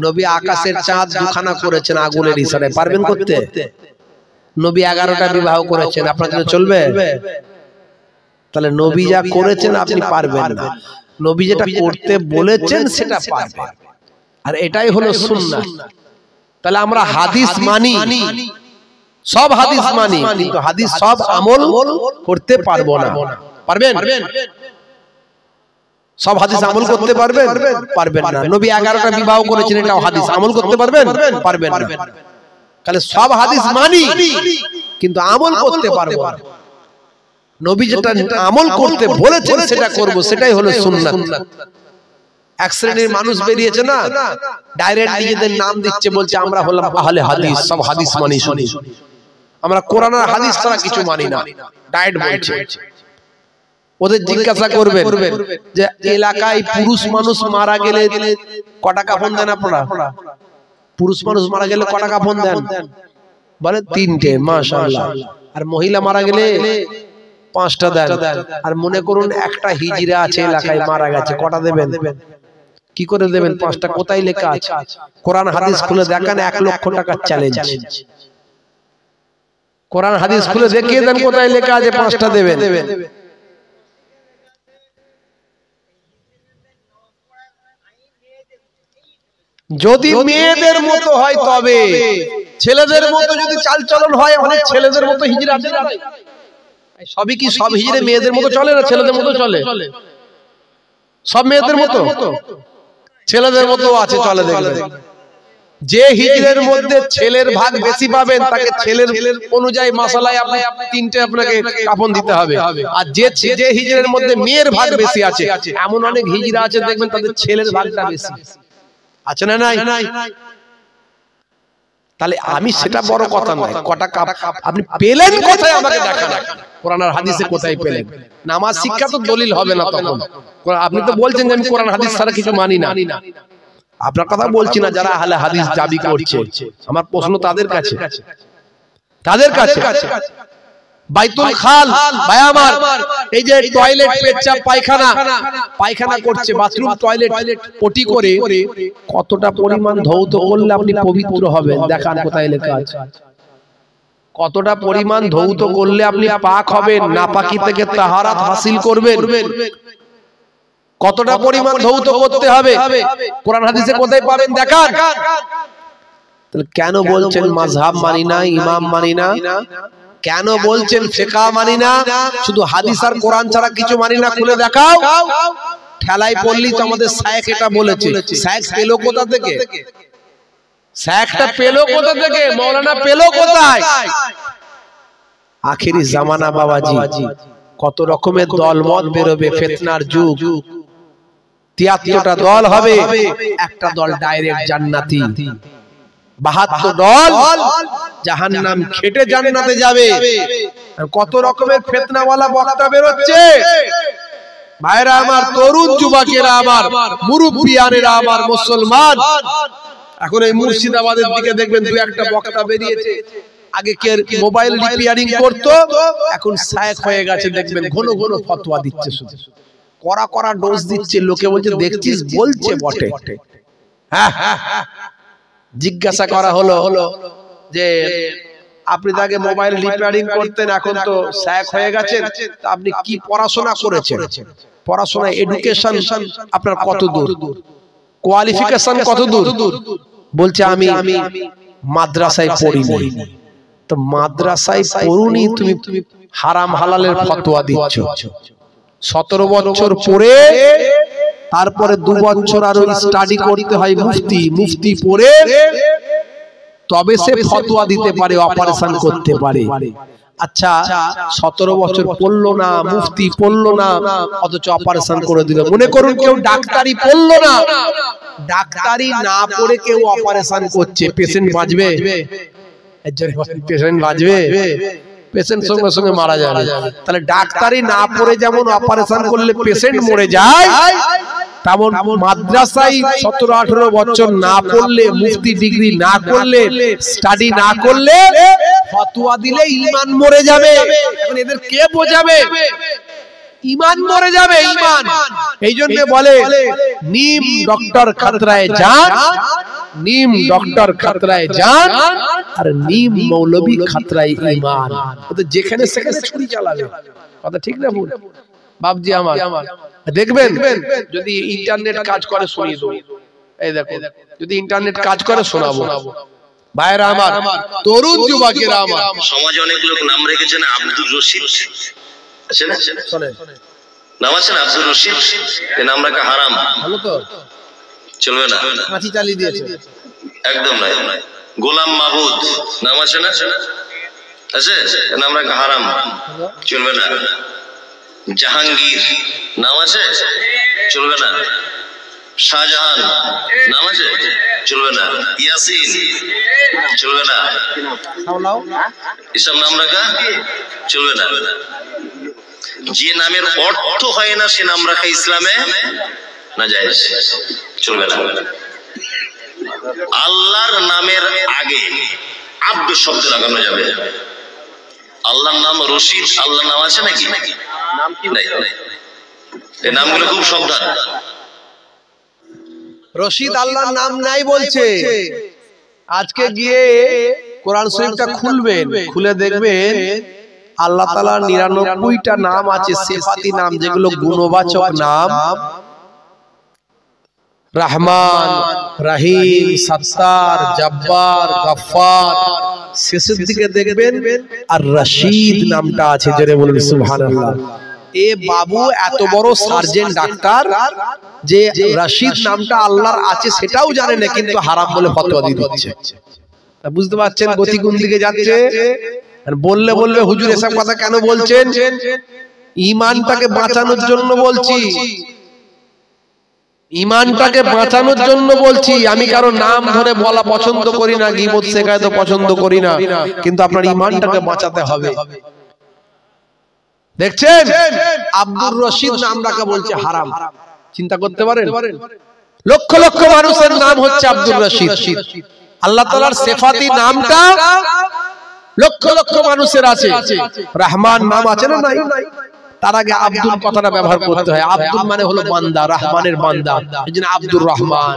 নবী আকাশের চাঁদ দুখানা করেছেন আগুনের ইশারায়, পারবেন করতে? নবী 11টা বিবাহ করেছেন, আপনার জন্য চলবে? তাহলে নবী যা করেছেন আপনি পারবেন না, নবী যেটা করতে বলেছেন সেটা পারবেন, আর এটাই হলো সুন্নাত। তাহলে আমরা হাদিস মানি, সব হাদিস মানি, কিন্তু হাদিস সব আমল করতে পারবো না। পারবেন? সব হাদিস আমল করতে পারবেন? পারবেন না। নবী 11টা বিবাহ করেছেন, এটাও হাদিস, আমল করতে পারবেন? পারবেন না। তাহলে সব হাদিস মানি কিন্তু আমল করতে পারবো না। নবী যেটা আমল করতে বলেছেন সেটা করব, সেটাই হলো সুন্নাত। এক শ্রেণীর মানুষ বেরিয়েছে না, ডাইরেক্ট নিজেদের নাম দিচ্ছে, বলছে আমরা হলাম আহলে হাদিস, সব হাদিস মানি। শুনি, আমরা কোরআন আর হাদিস ছাড়া কিছু মানি না, ডাইরেক্ট বলছে। ওদের জিজ্ঞাসা করবেন যে এলাকায় পুরুষ মানুষ মারা গেলে কটা কাফন দেন আপনারা? পুরুষ মানুষ মারা গেলে কটা কাফন দেন? বলে 3টে, মাশাআল্লাহ। আর মহিলা মারা গেলে 5টা দেন। আর মনে করুন একটা হিজড়া আছে এলাকায়, মারা গেছে, কটা দেবেন? কি করে দেবেন? 5টা। কোথায় লেখা আছে? কোরআন হাদিস খুলে দেখান, 1 লক্ষ টাকার চ্যালেঞ্জ। কোরআন হাদিস খুলে দেখিয়ে দেন কোথায় লেখা আছে 5টা দেবেন। যদি মেয়েদের মতো হয় তবে ছেলেদের মতো যদি চালচলন হয়, অনেক ছেলেদের মতো হিজড়া আছে না? সবই কি সব হিজড়ে মেয়েদের মতো চলে না ছেলেদের মতো চলে? সব মেয়েদের মতো ছেলেদের মতো আছে, চলে দেখবেন। যে হিজড়ের মধ্যে ছেলের ভাগ বেশি পাবেন তাকে ছেলের অনুযায়ী মাসালায় আপনি 3টে আপনাকে কাফন দিতে হবে। আর যে হিজড়ের মধ্যে মেয়ের ভাগ বেশি আছে, এমন অনেক হিজড়া আছে দেখবেন তাদের ছেলের ভাগটা বেশি আছে না নাই? তাহলে আমি সেটা বড় কথা নয়, কটা কাপ আপনি পেলেন কোথায় আমাকে দেখান। কোরআন আর হাদিসে কোথায় পেলেন? নামাজ শিক্ষা তো দলিল হবে না তখন। আপনি তো বলছেন যে আমি কোরআন হাদিস ছাড়া কিছু মানি না। আপনার কথা বলছি না, যারা আহলে হাদিস দাবি করছে, আমার প্রশ্ন তাদের কাছে। বাইতুল খাল ভাই আমার, এই যে টয়লেট, পেচ্ছাপ, পায়খানা করছে, বাথরুম, টয়লেট, পটি করে কতটা পরিমাণ ধৌত করলে আপনি পবিত্র হবেন? দেখান কোথায় লেখা আছে। কতটা পরিমাণ ধৌত করলে আপনি পাক হবেন, নাপাকি থেকে তাহারাত হাসিল করবেন? কতটা পরিমাণ ধৌত করতে হবে কোরআন হাদিসে কোথায় পাবেন দেখান। তাহলে কেন বলছেন মাযহাব মানি না, ইমাম মানি না? কেন বলছেন ফিকহ মানি না? শুধু হাদিস আর কোরআন ছাড়া কিছু মানি না, খুলে দেখাও। ঠেলাই পড়লি তো আমাদের শায়েখ এটা বলেছে। শায়েখ পেলো কোথা থেকে? শায়েখটা পেলো কোথা থেকে? মাওলানা পেলো কোথায়? আখেরি জামানা বাবাজি, কত রকমের দলমত বেরোবে, ফিতনার যুগ। 73টা দল হবে, একটা দল ডাইরেক্ট জান্নাতি, 72 দল জাহান্নাম খেটে জান্নাতে যাবে। কত রকমের ফিতনাওয়ালা বক্তা বেরোচ্ছে ভাইরা আমার, তরুণ যুবকেরা আমার, মুরব্বিয়ানেরা আমার, মুসলমান। এখন এই মুর্শিদাবাদের দিকে দেখবেন 2-1টা বক্তা বেরিয়েছে। আগে কে মোবাইল রিপেয়ারিং করতো, এখন শায়েখ হয়ে গেছে। দেখবেন ঘন ঘন ফতোয়া দিচ্ছে, শুধু কড়া ডোজ দিচ্ছে। লোকে বলছে দেখছিস, বলছে বটে। হ্যাঁ, জিজ্ঞাসা করা হলো যে আপনি তাকে মোবাইল রিপেয়ারিং করতেন, এখন তো শায়েখ হয়ে গেছেন, তা আপনি কি পড়াশোনা করেছেন? পড়াশোনা এডুকেশন আপনার কত দূর, কোয়ালিফিকেশন কত দূর? বলছে আমি মাদ্রাসায় পড়িনি। তো মাদ্রাসায় পড়ুনি, তুমি হারাম হালালের ফতোয়া দিচ্ছ। 17 বছর পরে তারপরে 2 বছর আরো স্টাডি করতে হয়, মুফতি পড়ে তবে সে ফতোয়া দিতে পারে, অপারেশন করতে পারে। আচ্ছা, 17 বছর পড়লো না, মুফতি পড়লো না, অথচ অপারেশন করে দিল। মনে করুন কেউ ডাক্তারি পড়লো না, ডাক্তারি না পড়ে কেউ অপারেশন করছে, পেশেন্ট বাঁচবে? পেশেন্ট বাঁচবে? পেশেন্ট সঙ্গে সঙ্গে মারা যাবে। তাহলে ডাক্তারি না পড়ে যেমন অপারেশন করলে পেশেন্ট মরে যায়, তেমন মাদ্রাসায় 17-18 বছর না পড়লে, মুফতি ডিগ্রি না করলে, স্টাডি না করলে ফতোয়া দিলে ঈমান মরে যাবে। এখন এদের কে বোঝাবে? ঈমান মরে যাবে, ঈমান। এই জন্য বলে নিম ডক্টর খতরায় জান, নিম ডক্টর খতরায় জান, আর নিম মৌলবী খতরায় ঈমান। তো যেখানে সেখানে ছুরি চালাবে, কথা ঠিক না ভুল? বাপজি আমার দেখবেন, যদি ইন্টারনেট কাজ করে শুনিয়ে দেবো। এই দেখো, যদি ইন্টারনেট কাজ করে শোনাবো। ভাইরা আমার, তরুণ যুবকেরা আমার, সমাজে অনেক লোক নাম রেখেছেন আব্দুর রশিদ, আছে না? শুনেন, নাম আছে না আব্দুর রশিদ? এই নাম রাখা হারাম, ভালো তো চলবে না। কাঁচি চালিয়ে দিয়েছে, একদম নাই। গোলাম মাহবুদ নাম আছে না? আছে, এই নাম রাখা হারাম, চলবে না। জাহাঙ্গীর নাম আছে, চলবে না। শাহজাহান নাম আছে, চলবে না। ইয়াসিন চলবে না। এসব নাম রাখা চলবে না। যে নামের অর্থ হয় না সে নাম রাখা ইসলামে নাজায়েজ, চলবে না। আল্লাহর নামের আগে আব্দ শব্দ লাগানো যাবে। আল্লাহর নাম রশিদ, আল্লাহর নাম আছে নাকি? নাম কি নাই? এই নামগুলো খুব সাবধান। রশিদ আল্লাহর নাম নাই বলছে। আজকে গিয়ে কোরআন শরীফটা খুলবেন, খুলে দেখবেন আল্লাহ তাআলার 99টা নাম আছে, সিফাতি নাম, যেগুলো গুণবাচক নাম। রহমান, রহিম, সত্তার, জব্বার, গফফার, শেষের দিকে দেখবেন আর রশিদ নামটা আছে। জোরে বলুন সুবহানাল্লাহ। এ বাবু এত বড় সার্জেন্ট ডাক্তার যে রশিদ নামটা আল্লাহর আছে সেটাও জানে না, কিন্তু হারাম বলে ফতোয়া দিয়ে দিচ্ছে। বুঝতে পারছেন গতি কোন দিকে যাচ্ছে? বললে বলবে হুজুর এসব কথা কেন বলছেন? ঈমানটাকে বাঁচানোর জন্য বলছি, ঈমানটাকে বাঁচানোর জন্য বলছি। আমি কারো নাম ধরে বলা পছন্দ করি না, গীবত শেখায় তো পছন্দ করি না, কিন্তু আপনার ঈমানটাকে বাঁচাতে হবে। দেখছেন আব্দুর রশিদ নাম রাখা বলছে হারাম। চিন্তা করতে পারেন, লক্ষ লক্ষ মানুষের নাম হচ্ছে আব্দুর রশিদ। আল্লাহ তাআলার সিফাতি নামটা লক্ষ লক্ষ মানুষের আছে। রহমান নাম আছে না নাই? তার আগে আব্দুল কথাটা ব্যবহার করতে হয়। আব্দুল মানে হলো বান্দা, রহমানের বান্দা। এইজন্য আব্দুর রহমান,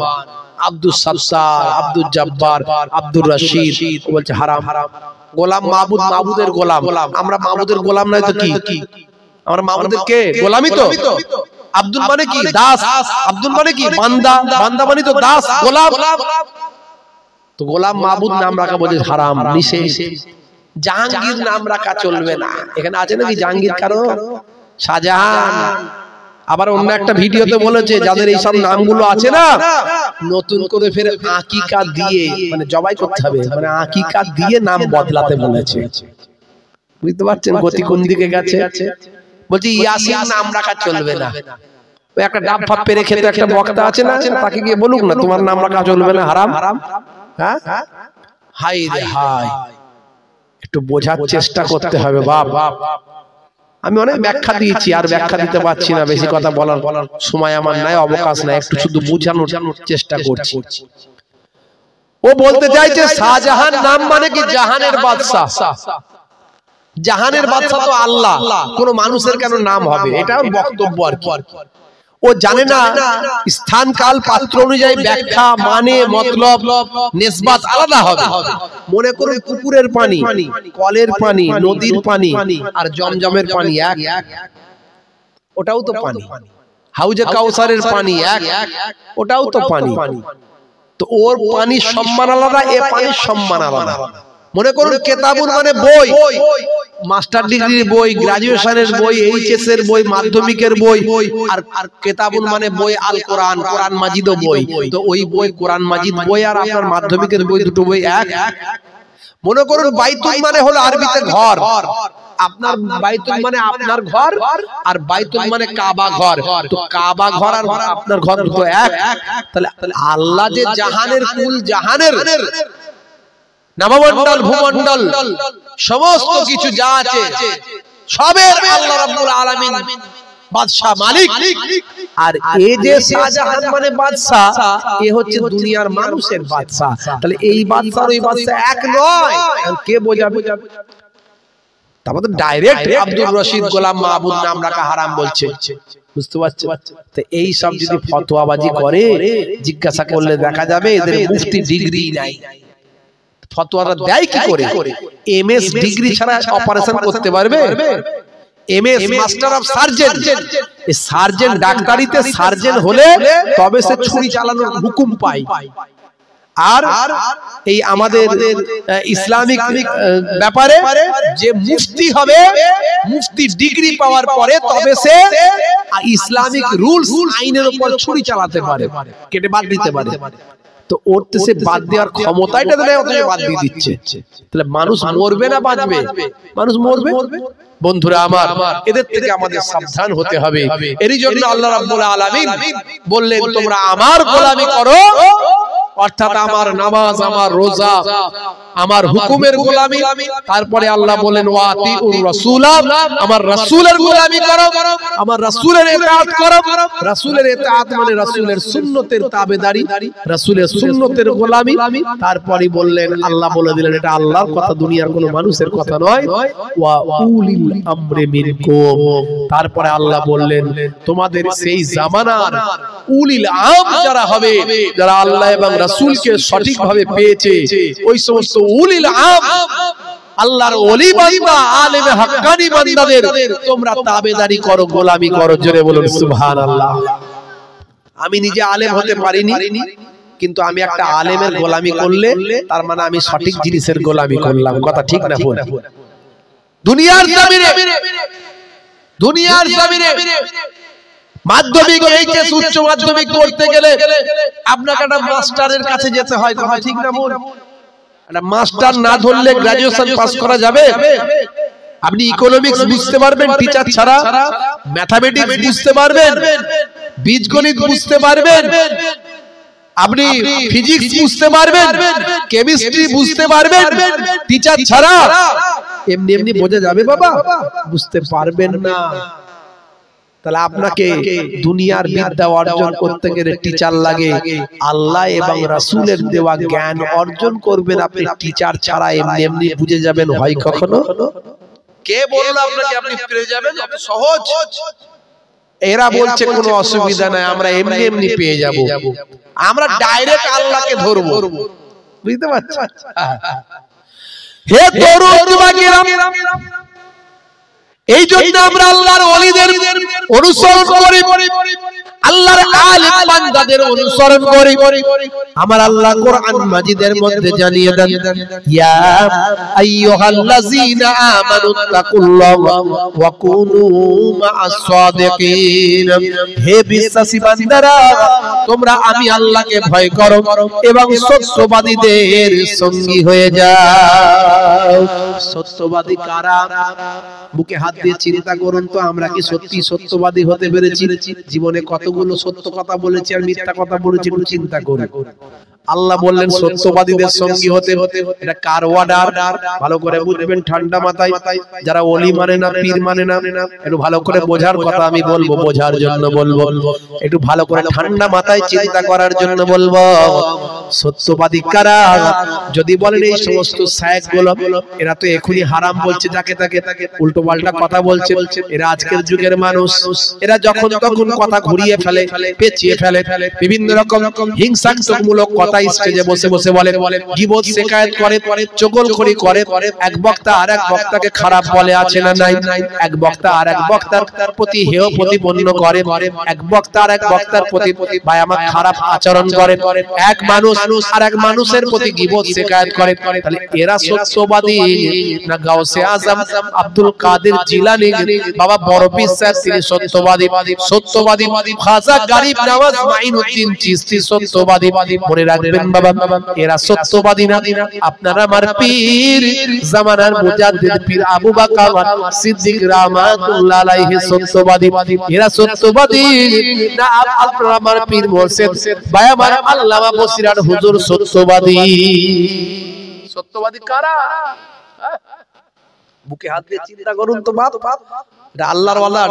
আব্দুল সত্তার, আব্দুল জব্বার, আব্দুর রশিদ বলছে হারাম। গোলাম মাবুদ, মাবুদের গোলাম। আমরা মাবুদের গোলাম নয় তো কি? আমরা মাবুদের কে? গোলামই তো। আব্দুল মানে কি? দাস। আব্দুল মানে কি? বান্দা। বান্দা মানে তো দাস, গোলাম। তো গোলাম মাবুদ নাম রাখা বলছে হারাম, নিষেধ। জাহাঙ্গীর নাম রাখা চলবে না। এখানে আছে নাকি জাহাঙ্গীর কারো? শাহজাহান। আবার অন্য একটা ভিডিওতে বলেছে যাদের এইসব নামগুলো আছে না, নতুন করে ফের আকিকা দিয়ে মানে জবাই করতে হবে, মানে আকিকা দিয়ে নাম বদলাতে বলেছে। বুঝতে পারছেন গতি কোন দিকে গেছে? বলছি ইয়াসিন নাম রাখা চলবে না। ওই একটা ডাব ফাপ পেরে খেতে একটা বক্তা আছে না, তাকে গিয়ে বলুক না তোমার নাম রাখা চলবে না, হারাম। হ্যাঁ, হাই রে হাই, একটু বোঝার চেষ্টা করতে হবে বাপ। আমি অনেক ব্যাখ্যা দিয়েছি, আর ব্যাখ্যা দিতে পারছি না, বেশি কথা বলার সময় আমার নাই, অবকাশ নাই, একটু শুধু বোঝানোর চেষ্টা করছি। ও বলতে চাইছে শাহজাহান নাম মানে কি? জাহানের বাদশা। জাহানের বাদশা তো আল্লাহ, কোন মানুষের কেন নাম হবে? এটা ওর বক্তব্য আর কি। ও জানে না স্থান কাল পাত্র অনুযায়ী ব্যাখ্যা মানে মতলব নিসবাত আলাদা হবে। মনে করুন পুকুরের পানি, কলের পানি, নদীর পানি আর জমজমের পানি এক, ওটাও তো পানি। হাউজে কাউসারের পানি এক, ওটাও তো পানি। তো ওর পানির সম্মান আলাদা, এ পানির সম্মান আলাদা। মনে করুন কেতাবুল মানে বই, মাস্টার ডিগ্রির বই, গ্রাজুয়েশনের বই, এইচএস এর বই, মাধ্যমিকের বই, আর কেতাবুল মানে বই আল কোরআন, কোরআন মাজিদও বই। তো ওই বই কোরআন মাজিদ বই আর আপনার মাধ্যমিকের বই, দুটো বই এক। মনে করুন বাইতুল মানে হলো আরবিতে ঘর, আপনার বাইতুল মানে আপনার ঘর, আর বাইতুল মানে কাবা ঘর। তো কাবা ঘর আর আপনার ঘর দুটো এক। তাহলে আল্লাহ যে জাহানের কুল জাহানের নবমণ্ডল ভূমণ্ডল সমস্ত কিছু যা আছে সবের আল্লাহ রাব্বুল আলামিন বাদশা, মালিক। আর এই যে শাহজাহান মানে বাদশা, এ হচ্ছে দুনিয়ার মানুষের বাদশা। তাহলে এই বাদশা আর ওই বাদশা এক নয়, কে বোঝাবে? তারপর তো ডাইরেক্ট আব্দুর রশিদ গোলাম মাহবুব নাম রাখা হারাম বলছে। বুঝতে পারছেন? তো এই সব যদি ফতোয়াবাজি করে, জিজ্ঞাসা করলে দেখা যাবে এদের মুফতি ডিগ্রি নাই। ফতোয়াটা দেয় কি করে? এমএস ডিগ্রি ছাড়া অপারেশন করতে পারবে? এমএস মাস্টার অফ সার্জন, এই সার্জন ডাক্তারিতে সার্জন হলে তবে সে ছুরি চালানোর হুকুম পায়। আর এই আমাদের ইসলামিক ব্যাপারে যে মুফতি হবে, মুফতি ডিগ্রি পাওয়ার পরে তবে সে ইসলামিক রুলস আইনের উপর ছুরি চালাতে পারে, কেটে বাদ দিতে পারে। তো ওর তো সে বাদ দেওয়ার ক্ষমতাটা তো নেই, অথচ বাদ দিয়ে দিচ্ছে। তাহলে মানুষ মরবে না বাঁচবে? মানুষ মরবে। বন্ধুরা আমার, এদের থেকে আমাদের সাবধান হতে হবে। এরই জন্য আল্লাহ রাব্বুল আলামিন বললেন তোমরা আমার গোলামি করো, অর্থাৎ আমার নামাজ, আমার রোজা, আমার হুকুমের গোলামি। তারপরে আল্লাহ বলেন ওয়াতিউর রাসূলা, আমার রাসূলের গোলামি করো, আমার রাসূলের ইতাআত করো। রাসূলের ইতাআত মানে রাসূলের সুন্নতের তাবেদারি, রাসূলের সুন্নতের গোলামি। তারপরে বললেন, আল্লাহ বলে দিলেন এটা আল্লাহর কথা, দুনিয়ার কোনো মানুষের কথা নয়। ওয়া উলিল আমরি মিনকুম। তারপরে আল্লাহ বললেন তোমাদের সেই জামানার উলিল আম যারা হবে, যারা আল্লাহ এবং রাসূলকে সঠিকভাবে পেয়েছে, ওই সমস্ত উলিল আম আল্লাহর ওলি বান্দা, আলেমে হাক্কানি বান্দাদের তোমরা তাবেদারি করো, গোলামি করো। জোরে বলুন সুবহানাল্লাহ। আমি নিজে আলেম হতে পারিনি, কিন্তু আমি একটা আলেমের গোলামি করলে তার মানে আমি সঠিক জিনিসের গোলামি করলাম। কথা ঠিক না ভুল? দুনিয়ার জমিনে মাধ্যমিক, এইচএস, উচ্চ মাধ্যমিক করতে গেলে আপনাকে একটা মাস্টারের কাছে যেতে হয়। কথা ঠিক না ভুল? একটা মাস্টার না ধরলে গ্রাজুয়েশন পাস করা যাবে? আপনি ইকোনমিক্স বুঝতে পারবেন টিচার ছাড়া, ম্যাথমেটিক্স বুঝতে পারবেন, বীজগণিত বুঝতে পারবেন, আপনি ফিজিক্স বুঝতে পারবেন, কেমিস্ট্রি বুঝতে পারবেন টিচার ছাড়া? এমনি এমনি বোঝা যাবে বাবা? বুঝতে পারবেন না। তাহলে আপনাকে দুনিয়ার বিদ্যা অর্জন করতে গেলে টিচার লাগে। আল্লাহ এবং রাসূলের দেওয়া জ্ঞান অর্জন করবেন আপনি টিচার ছাড়া, এমনি এমনি বুঝে যাবেন হয় কখনো? কে বলল আপনাকে আপনি পেয়ে যাবেন সহজ? এরা বলছে কোনো অসুবিধা নাই, আমরা এমনি এমনি পেয়ে যাব, আমরা ডাইরেক্ট আল্লাহকে ধরবো। বুঝতে পারছেন? হে তরুণ যুবকেরা, এই জন্য আমরা আল্লাহর ওলিদের অনুসরণ করি, আল্লাহর আলিম বান্দাদের অনুসরণ করি। আমার আল্লাহ কোরআন মাজিদের মধ্যে জানিয়ে দেন, ইয়া আইয়ুহাল্লাযীনা আমানুত্তাকুল্লাহা ওয়া কুনু মা'আস সাদিকিন। হে বিশ্বাসী বান্দারা, তোমরা আমি আল্লাহকে ভয় করো এবং সত্যবাদীদের সঙ্গী হয়ে যাও। সত্যবাদী কারা? বুকে হাত দিয়ে চিন্তা করুন তো, আমরা কি সত্যি সত্যবাদী হতে পেরেছি? জীবনে কতগুলো সত্য কথা বলেছি আর মিথ্যা কথা বলেছি, একটু চিন্তা করুন। আল্লাহ বললেন সত্যবাদীদের সঙ্গী হতে। এটা কার অর্ডার? ভালো করে বুঝবেন ঠান্ডা মাথায়। যারা ওলি মানে না, পীর মানে না, একটু ভালো করে বোঝার কথা আমি বলবো, বোঝার জন্য বলবো, একটু ভালো করে ঠান্ডা মাথায় চিন্তা করার জন্য বলবো। সত্যবাদী কারা? যদি বলেন এই সমস্ত শায়েখ গুলো, এরা তো এখনই হারাম বলছে, যাকে তাকে উল্টো পাল্টা কথা বলছে, এরা আজকের যুগের মানুষ। এরা যখন তখন কথা ঘুরিয়ে ফেলে, পেঁচিয়ে ফেলে, বিভিন্ন রকম হিংসাত্মকমূলক কথা স্টেজে বসে বসে বলে, গীবত শিকায়েত করে, চগলখড়ি করে, এক বক্তা আর এক বক্তাকে খারাপ বলে, আছে না নাই? এক বক্তা আর এক বক্তার প্রতি হেয় প্রতিপন্ন করে, এক বক্তা আর এক বক্তার প্রতি ভাই আমার খারাপ আচরণ করে, এক মানুষ আর এক মানুষের প্রতি গীবত শিকায়েত করে। তাহলে এরা সত্যবাদী না গাউসে আজম আব্দুল কাদের জিলানী বাবা বড় পীর সাহেব তিনি সত্যবাদী? সত্যবাদী খাজা গরিব নওয়াজ মাইনুদ্দিন চিশতি সত্যবাদী। মনে রাখবেন বাবা, এরা সত্যবাদী না। আপনারা আমার পীর জামানার মুজাদ্দিদ পীর আবু বকর সিদ্দিক রাহমাতুল্লাহ আলাইহি সত্যবাদী। এরা সত্যবাদী না আপনারা আমার পীর মুর্শিদ ভাই আমার আল্লামা বসিরার হুজুর সত্যবাদী? সত্যবাদী কারা? বুকে হাত দিয়ে চিন্তা করুন তো বাপ। এটা আল্লাহর ওয়ালা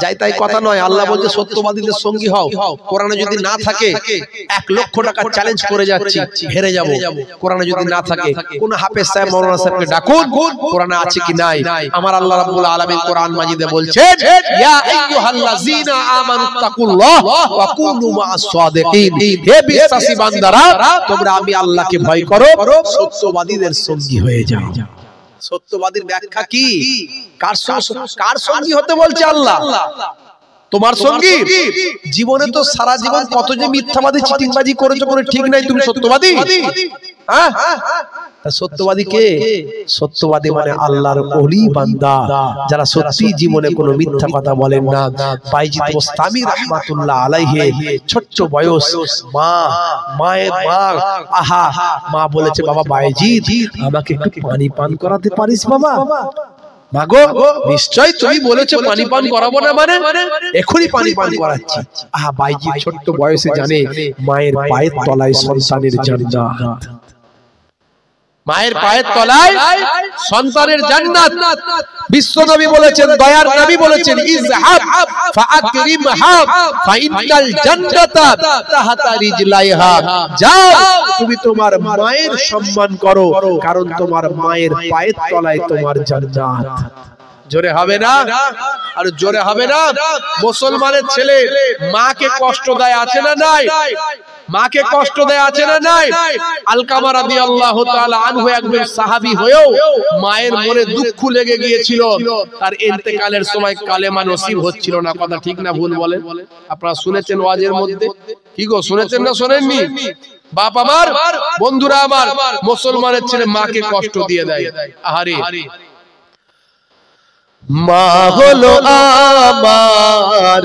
যাই তাই কথা নয়। আল্লাহ বলছে সত্যবাদীদের সঙ্গী হও। কোরআনে যদি না থাকে 1 লক্ষ টাকা চ্যালেঞ্জ করে যাচ্ছি, হেরে যাব। কোরআনে যদি না থাকে কোন হাফেজ সাহেব মাওলানা সাহেবকে ডাকুন, কোরআনে আছে কি নাই। আমার আল্লাহ রাব্বুল আলামিন কোরআন মাজিদে বলছেন, ইয়া আইয়ুহাল্লাযীনা আমানুত্তাকুল্লাহ ওয়া কুনু মা'আস সাদিকিন। হে বিশ্বাসী বান্দারা, তোমরা আমি আল্লাহকে ভয় করো, সত্যবাদীদের সঙ্গী হয়ে যাও। সত্যবাদীর ব্যাখ্যা কি? কার সঙ্গী হতে বলছে আল্লাহ? তোমার সঙ্গী? জীবনে তো সারা জীবন কত যে মিথ্যাবাদী চিটিংবাজি করেছো, কোনো ঠিক নাই, তুমি সত্যবাদী? হ্যাঁ, সত্যবাদী কে? সত্যবাদী মানে আল্লাহর ওলি বান্দা, যারা সত্যি জীবনে কোনো মিথ্যা কথা বলেন না। বাইজিদ বোস্তামি রাহমাতুল্লাহ আলাইহি ছোট্ট বয়স, মায়ের মা বলেছে, বাবা বাইজিদ আমাকে একটু পানি পান করাতে পারিস বাবা? মাগো নিশ্চয় তুমি বলেছো পানি পান করাবো না, মানে এখনই পানি পান করাচ্ছি। বাইজিদ ছোট্ট বয়সে জানে মায়ের পায়ের তলায় সন্তানের জান্নাত, মায়ের পায়ের তলায় সন্তানের জান্নাত। বিশ্বনবী বলেছেন, দয়ার নবী বলেছেন, ইযহাব ফাআকরিমহা ফাইনাল জান্নাতা তাহতা রিজলাইহা। যাও তুমি তোমার মায়ের সম্মান করো, কারণ তোমার মায়ের পায়ের তলায় তোমার জান্নাত। জোরে হবে না? আর জোরে হবে না? মুসলমানের ছেলে মাকে কষ্ট দেয় আছে না নাই? মাকে কষ্ট দেয় আছে না নাই? আলকামা রাদিয়াল্লাহু তাআলা আনহু একজন সাহাবী হয়েও মায়ের মনে দুঃখ লেগে গিয়েছিল, তার ইন্তেকালের সময় কালেমা নসিব হচ্ছিল না। কথা ঠিক না ভুল বলেন? আপনারা শুনেছেন ওয়াজের মধ্যে? কি গো, শুনেছেন না শোনেননি? বাপ আমার, বন্ধুরা আমার, মুসলমানের ছেলে মাকে কষ্ট দিয়ে দেয়। আহারে, মা হলো আমার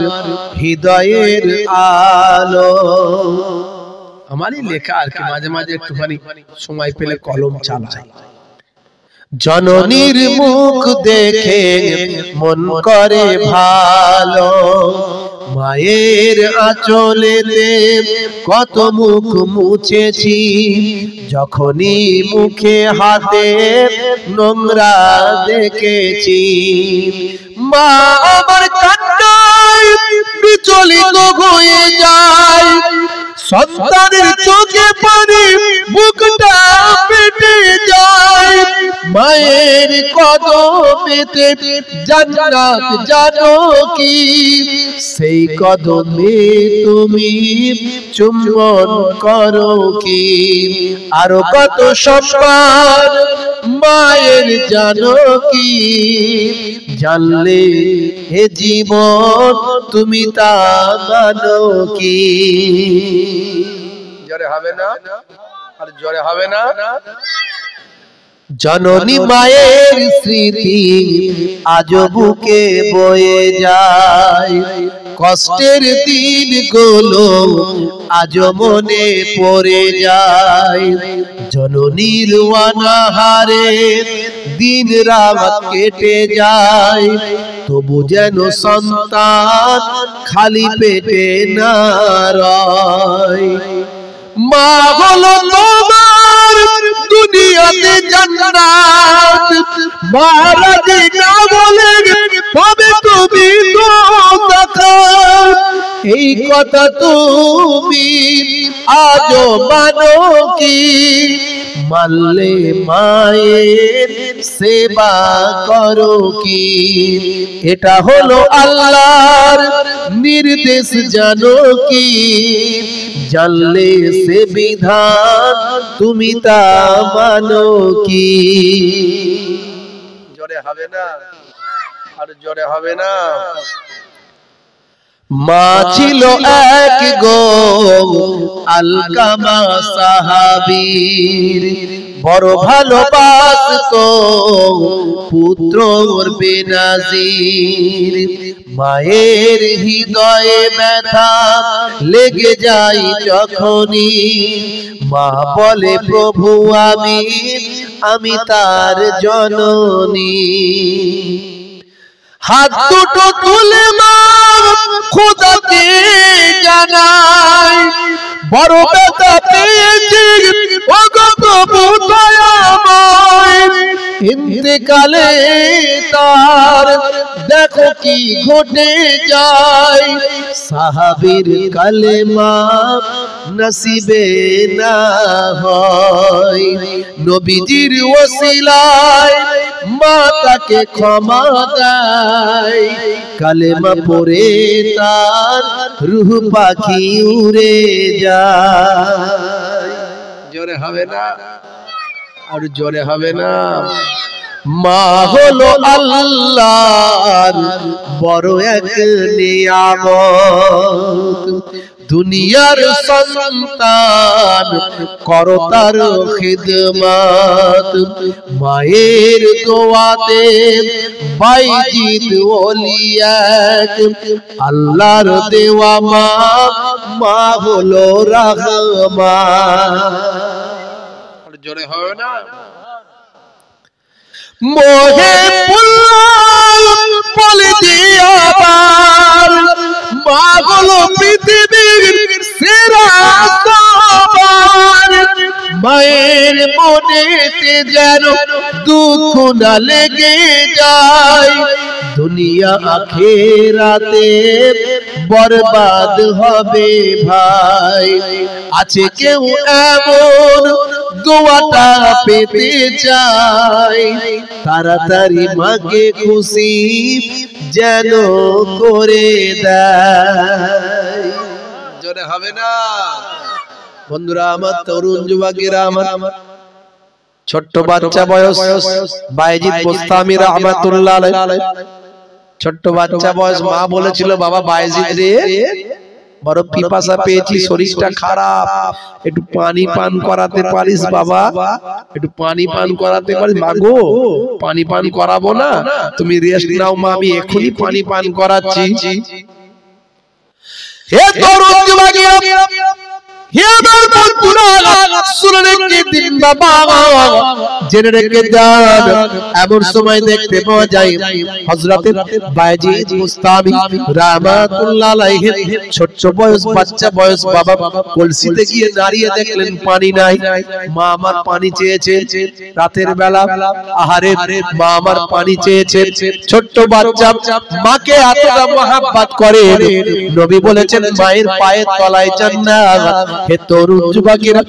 হৃদয়ের আলো। আমারই লেখা আর কি, মাঝে মাঝে একটুখানি সময় পেলে কলম চালাই। জননীর মুখ দেখে মন করে ভালো, মায়ের আঁচলেতে কত মুখ মুছেছি, যখনই মুখে হাতে নোংরা দেখেছি। মা আমার কান্নায় বিচলিত হয়ে যায়, সন্তানের চোখে পানি বুকটা ফেটে যায়। মায়ের কদমেতে জান্নাত জানো কি, সেই কদমে তুমি চুম্বন করো কি। আরো কত সম্মান মায়ের জানো কি, জানলে হে জীবন তুমি তা মানো কি। জোরে হবে না? আর জোরে হবে না? জননী মায়ের স্মৃতি আজ বুকে বয়ে যায়, কষ্টের দিনগুলো আজ মনে পড়ে যায়। জননীর অনাহারে দিন রাত কেটে যায়, তবু যেন সন্তান খালি পেটে না রয়। মা হলো তোমার দুনিয়াতে জান্নাত, মহারাজি না বলে পাবে তুমি দোজাখাত। এই কথা তুমি আজও মানো কি, মানলে মায়ের সেবা করো কি। এটা হলো আল্লাহর নির্দেশ জানো কি, জানলে সে বিধান তুমি তা মানো কি। জোরে হবে না? আর জোরে হবে না? মা ছিল এক গো আলকামা সাহাবীর, বড় ভালোবাসতো পুত্রর বেনাজির। মায়ের হৃদয়ে ব্যথা লেগে যায় যখনই, মা বলে প্রভু আমি তার জননী। হাত দুটো তুলে মা খোদাকে জানাই, বড় ব্যথা পেয়েছি অগত বুঝায়। ইন্তেকালে তার দেখো কি ঘটে যায়, সাহাবীর কালেমা নসিবে না হয়। নবীজির ওসিলায় মা তাকে ক্ষমা দেয়, কালেমা পড়ে তার রূহ পাখি উড়ে যায়। জোরে হবে না? আর জোরে হবে না? মা হলো আল্লাহর বড় এক নিয়ামত, দুনিয়ার সন্তান করো তার খিদমত। মায়ের দোয়াতে বাইজিদ ওলি এক, আল্লাহর দেওয়া মা, মা হলো রহমান। জোরে হবে না? মোহে বলে দিয়াবার, মা হলো পৃথিবীর সেরা সবার। মায়ের মনেতে যেন দুঃখ না লেগে যায়, দুনিয়া আখিরাতে বরবাদ হবে ভাই। আছে কেউ এমন দোয়াটা পেতে চাই, তাড়াতাড়ি মাকে খুশি যেন করে দেয়। জোরে হবে না বন্ধুরা আমার, তরুণ যুবকেরা আমার, ছোট্ট বাচ্চা বয়স বায়েজিদ বুস্তামি রাহমাতুল্লাহ আলাইহি, ছোট্ট বাচ্চা বয়স। মা বলেছিল বাবা বায়েজিদ রে বড় পিপাসা পেয়েছি, শরীরটা খারাপ, একটু পানি পান করাতে পারিস বাবা, একটু পানি পান করাতে পারিস? মাগো পানি পান করাবো না, তুমি রেস্ট নাও মা, আমি এখনই পানি পান করাচ্ছি। হে তরুণ যুবকেরা, হে আমার বন্ধুরা, শুনে রেখে দিন বাবা, জেনে রেখে যান। এমন সময় দেখতে পাওয়া যায় হযরত বায়েজিদ বুস্তামি রাহমাতুল্লাহ আলাইহি ছোট্ট বয়স বাচ্চা বয়স বাবা কলসিতে গিয়ে দাঁড়িয়ে দেখলেন পানি নাই। মা আমার পানি চেয়েছে রাতের বেলা, আহারে মা আমার পানি চেয়েছে। ছোট্ট বাচ্চা মাকে এতটা মহব্বত করে, নবী বলেছেন মায়ের পায়ের তলায় জান্নাত। হে তরুণ যুবকেরা,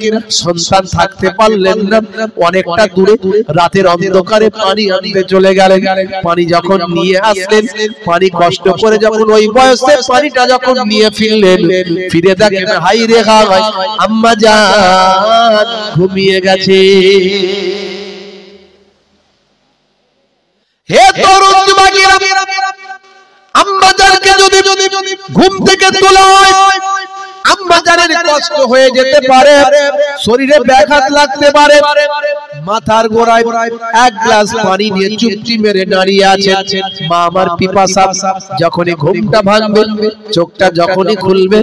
সন্তান থাকতে পারলেন না, অনেকটা দূরে রাতের অন্ধকারে পানি আনতে চলে গেলেন। পানি যখন নিয়ে আসলেন, পানি কষ্ট করে যখন ওই বয়সে পানিটা যখন নিয়ে ফিরলেন, ফিরে দেখেন হাই রে হাই আম্মা জান ঘুমিয়ে গেছে। হে তরুণ যুবকেরা, আম্মা জানকে যদি ঘুম থেকে তোলা হয়, আম্মা জানের কষ্ট হয়ে যেতে পারে, শরীরে ব্যাঘাত লাগতে পারে, মাথার গোড়ায় এক গ্লাস পানি নিয়ে চুপটি মেরে দাঁড়িয়ে আছে। মা আমার পিপাসা, যখনই ঘুমটা ভাঙবে, চোখটা যখনই খুলবে,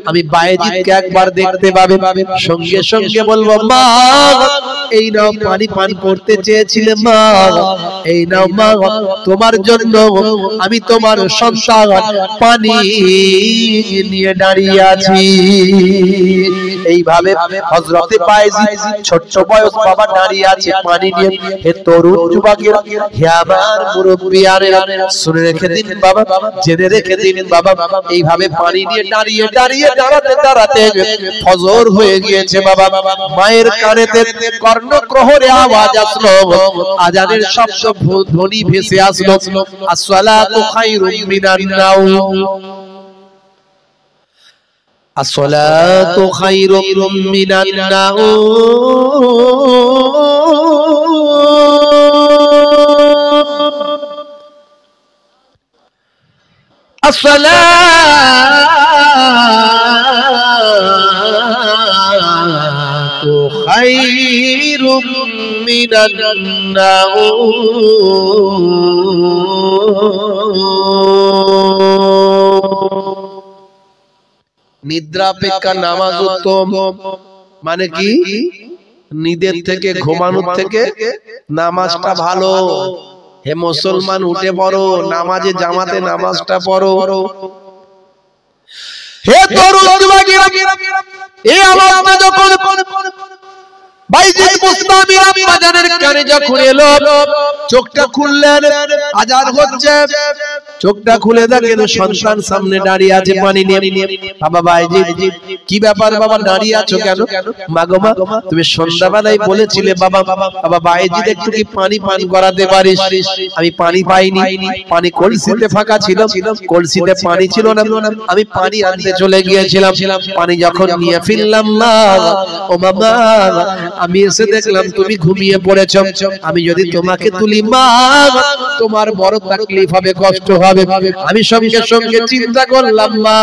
আমি বায়েজিদকে একবার দেখতে পাবে, সঙ্গে সঙ্গে বলবো মা এই নাও পানি পান করতে চেয়েছিলে, মা এই নাও মা তোমার জন্য আমি তোমার সন্তান পানি নিয়ে দাঁড়িয়ে আছি। এইভাবে হযরতে বায়েজিদ ছোট্ট বয়স বাবা দাঁড়িয়ে আছে পানি নিয়ে। হে তরুণ যুবকেরা, হে আমার মুরব্বিয়ানেরা, শুনে রেখে দিন বাবা, জেনে রেখে দিন বাবা, এইভাবে পানি নিয়ে দাঁড়িয়ে দাঁড়িয়ে দাঁড়াতে দাঁড়াতে ফজর হয়ে গিয়েছে বাবা। মায়ের কানেতে কর্ণপ্রহরে আওয়াজ আসলো, আজানের শব্দ ধ্বনি ভেসে আসলো, আসসালাতু খায়রুম মিনান নাওম, আসসালাতু খায়রুম মিনান নাওম, আসসালাতু খায়রুম মিনান নাওম। নিদ্রা অপেক্ষা নামাজ উত্তম। মানে কি? নিদের থেকে, ঘুমানোর থেকে নামাজটা ভালো। হে মুসলমান উঠে পড়ো, নামাজে জামাতে নামাজটা পড়ো। হে তরুণ যুবকেরা, এই আওয়াজটা যখন বায়েজিদ বুস্তামি আম্মাজানের কানে যখন এলো, চোখটা খুললেন, আজান হচ্ছে, চোখটা খুলে দেখেন সন্তান সামনে দাঁড়িয়ে আছে পানি নিয়ে। বাবা বায়েজিদ কি ব্যাপার বাবা দাঁড়িয়ে আছো কেন? মাগো মা তুমি সন্ধ্যাবেলায় বলেছিলে বাবা বাবা বায়েজিদ একটু কি পানি পান করাতে পারিস? আমি পানি পাইনি, পানি কলসিতে ফাঁকা ছিল, কলসিতে পানি ছিল না, আমি পানি আনতে চলে গিয়েছিলাম। পানি যখন নিয়ে ফিরলাম মা, ও মামা আমি এসে দেখলাম তুমি ঘুমিয়ে পড়েছ। আমি যদি তোমাকে তুলি মা, তোমার বড় তাকলিফ হবে, কষ্ট হবে। আমি সঙ্গে সঙ্গে চিন্তা করলাম মা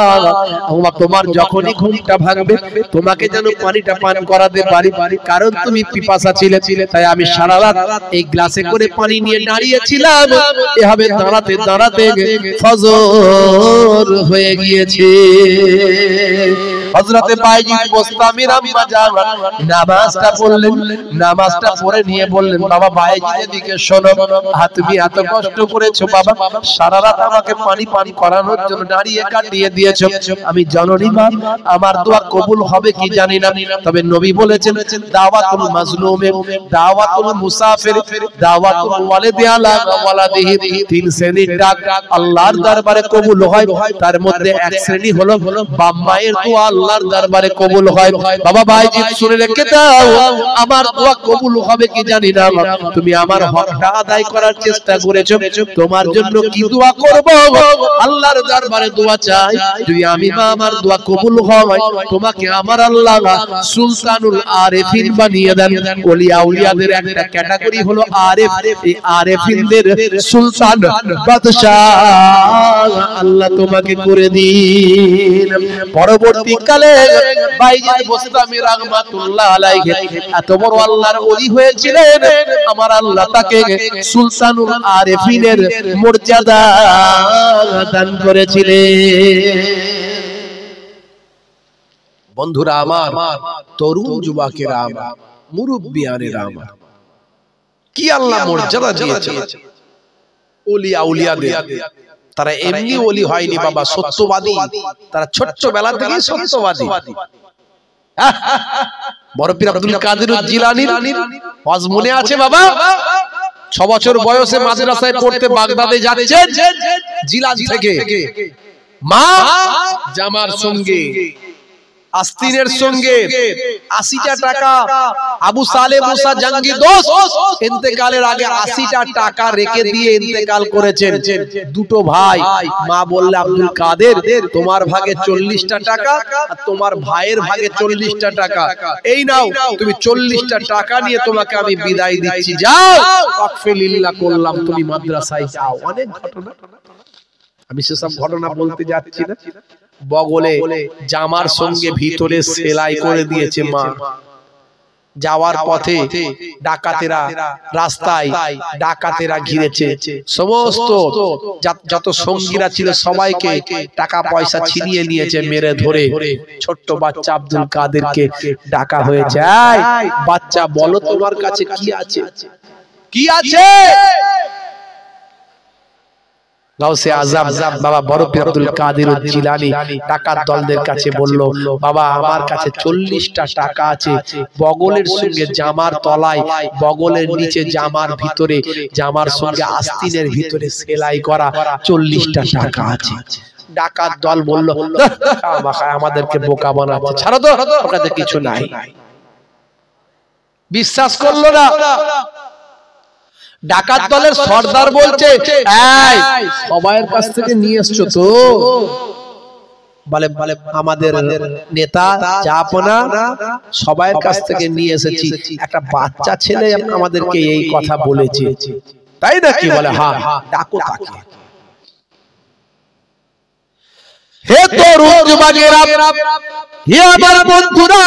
তোমার যখনই ঘুমটা ভাঙবে, তোমাকে যেন পানিটা পান করাতে পারি, কারণ তুমি পিপাসা ছিলে। তাই আমি সারা রাত এই গ্লাসে করে পানি নিয়ে দাঁড়িয়েছিলাম। এভাবে দাঁড়াতে দাঁড়াতে ফজর হয়ে গিয়েছে। হযরতে বায়েজিদ বুস্তামির আম্মা জান নামাজটা পড়লেন, নামাজটা পড়ে নিয়ে বললেন বাবা বায়েজিদ এদিকে শোনো, তুমি এত কষ্ট করেছো বাবা, সারা রাত আমাকে পানি পান করানোর জন্য দাঁড়িয়ে কাটিয়ে দিয়েছো। আমি জননী মা, আমার দোয়া কবুল হবে কি জানি না, তবে নবী বলেছেন দাওয়াতুল মাজলুমে, দাওয়াতুল মুসাফির, দাওয়াতুল ওয়ালিদি আলা ওয়ালাদিহি, তিন শ্রেণীর ডাক আল্লাহর দরবারে কবুল হয়। তার মধ্যে এক শ্রেণী হলো বাপ মায়ের দোয়া আল্লাহর দরবারে কবুল হয়। বাবা ভাইজি শুনে রেখে দাও, আমার দোয়া কবুল হবে কি জানি না, তুমি আমার হকটা আদায় করার চেষ্টা করেছো, তোমার জন্য কি দোয়া করব, আল্লাহর দরবারে দোয়া চাই, যদি আমি মা আমার দোয়া কবুল হয়, তোমাকে আমার আল্লাহ সুলতানুল আরেফিন বানিয়ে দেন। ওলি আউলিয়াদের একটা ক্যাটাগরি হলো আরেফ, এই আরেফিনদের সুলতান বাদশাহ আল্লাহ তোমাকে করে দিন। পরবর্তীকালে বাইজিদ বোস্তামি রাহমাতুল্লাহ আলাইহি এত বড় আল্লাহর ওলি হয়েছিলেন, আমার আল্লাহ তাকে সুলতানুল আরেফিনের মর্যাদা দান করেছিলেন। বন্ধুরা আমার, তরুণ যুবকেরা আমার, মুরব্বিয়ানেরা আমার, কি আল্লাহ মর্যাদা দিয়েছে ওলি আউলিয়াদের। তারা এমনি ওলি হয়নি বাবা, সত্যবাদী। তারা ছোট্টবেলা থেকে সত্যবাদী। বড় পীর আব্দুল কাদের জিলানীর ওয়াজ মনে আছে বাবা? 6 বছর বয়সে মাদ্রাসায় পড়তে বাগদাদে যাচ্ছেন, জিলান থেকে মা জামার সঙ্গে আস্তিনের সঙ্গে 80টা টাকা আবু সালেহ মুসা জঙ্গি দোস্ত ইন্তেকালের আগে 80টা টাকা রেখে দিয়ে ইন্তেকাল করেছেন। দুটো ভাই, মা বললে আব্দুল কাদের তোমার ভাগে 40টা টাকা আর তোমার ভাইয়ের ভাগে 40টা টাকা, এই নাও তুমি 40টা টাকা নিয়ে তোমাকে আমি বিদায় দিচ্ছি, যাও ওয়াকফে লিল্লাহ করলাম, তুমি মাদ্রাসায় যাও। অনেক ঘটনা, আমি সেসব ঘটনা বলতে যাচ্ছি না। বগলে জামার সঙ্গে ভিতরে সেলাই করে দিয়েছে মা। যাওয়ার পথে ডাকাতেরা, রাস্তায় ডাকাতেরা ঘিরেছে, সমস্ত যত সঙ্গীরা ছিল সবাইকে টাকা পয়সা ছিনিয়ে নিয়েছে, মেরে ধরে ছোট্ট বাচ্চা আব্দুল কাদেরকে ডাকা হয়েছে। বাচ্চা বলো তোমার কাছে কি আছে, কি আছে? গাউসে আজম বাবা বড় পীর আব্দুল কাদের জিলানী টাকার দলদের কাছে বলল, বাবা আমার কাছে 40টা টাকা আছে, বগলের সঙ্গে জামার তলায়, বগলের নিচে জামার ভিতরে, জামার সঙ্গে আস্তিনের ভিতরে সেলাই করা 40টা টাকা আছে। ডাকাত দল বলল, আমাদেরকে বোকা বানাচ্ছে, ছাড়ো তো, ওটাতে কিছু নাই। বিশ্বাস করলো না। ডাকাত দলের সর্দার বলছে, সবাইয়ের কাছ থেকে নিয়ে এসছো তো? বলে আমাদের নেতা জাপনা সবাইয়ের কাছ থেকে নিয়ে এসেছি, একটা বাচ্চা ছেলে আমাদেরকে এই কথা বলেছে, তাই নাকি? বলে হ্যাঁ, ডাকো তাকে। হে তরুণ যুবকেরা, হে আমার বন্ধুরা,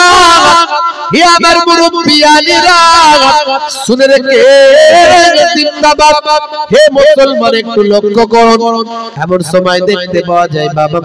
হে আমার মুরব্বিয়ানেরা, শুনে রেখে জিন্দাবাদ। হে মুসলমান একটু লক্ষ্য করুন, এমন সময় দেখতে পাওয়া যায় বাবা,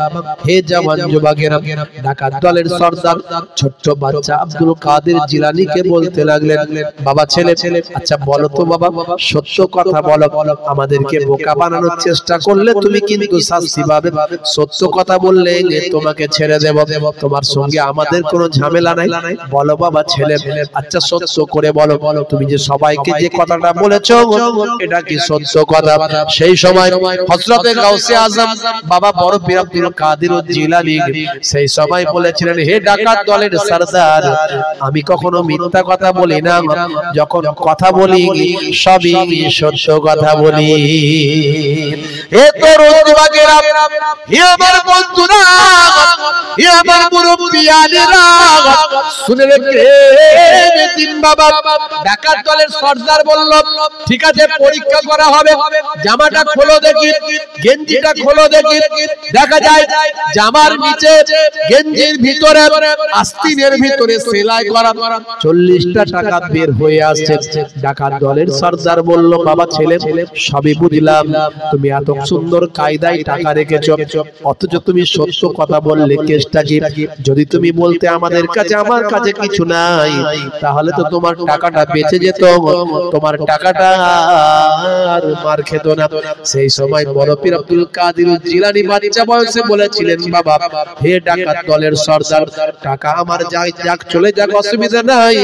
হে জওয়ান যুবকেরা, ডাকাত দলের সর্দার ছোট্ট বাচ্চা আব্দুল কাদের জিলানীকে বলতে লাগলেন, বাবা ছেলে, আচ্ছা বলো তো বাবা, সত্য কথা বলো, আমাদেরকে বোকা বানানোর চেষ্টা করলে তুমি কিন্তু শাস্তি পাবে, সত্য কথা বললে তোমাকে ছেড়ে দেব, তোমার সঙ্গে আমাদের কোনো ঝামেলা নাই, বলো বাবা ছেলে, আচ্ছা সত্য করে বলো, তুমি যে সবাইকে যে কথাটা বলেছো এটা কি সত্য কথা? সেই সময় হযরতে গাউসে আজম বাবা বড় পীর আব্দুল কাদের জিলানী সেই সময় বলেছিলেন, হে ডাকাত দলের সরদার, আমি কখনো মিথ্যা কথা বলি না, যখন কথা বলি সবই সত্য কথা বলি। হে তরুণ যুবকেরা, হে আমার বন্ধুরা, হে আমার মুরব্বিয়ানেরা, শুনে রেখে দিন বাবা। ডাকাত দলের সর্দার বলল, ঠিক আছে পরীক্ষা করা হবে, জামাটা খোলো দেখি, গেঞ্জিটা খোলো দেখি। দেখা যায় জামার নিচে গেঞ্জির ভিতরে আস্তিনের ভিতরে সেলাই করা 40টা টাকা বের হয়ে আসছে। ডাকাত দলের সর্দার বলল, বাবা ছেলে, সবই বুঝলাম, তুমি এত সুন্দর কায়দায় টাকা রেখেছো, অথচ তুমি সত্য কথা বললে, কেসটা কি? যদি তুমি বলতে আমার কাছে কিছু নাই, তাহলে তো তোমার টাকাটা বেঁচে যেত, তোমার টাকাটা আর মার খেত না। সেই সময় বড় পীর আব্দুল কাদের জিলানী বাচ্চা বয়সে বলেছিলেন, বাবা হে ডাকাত দলের সর্দার, টাকা আমার যাক চলে যাক, অসুবিধা নাই,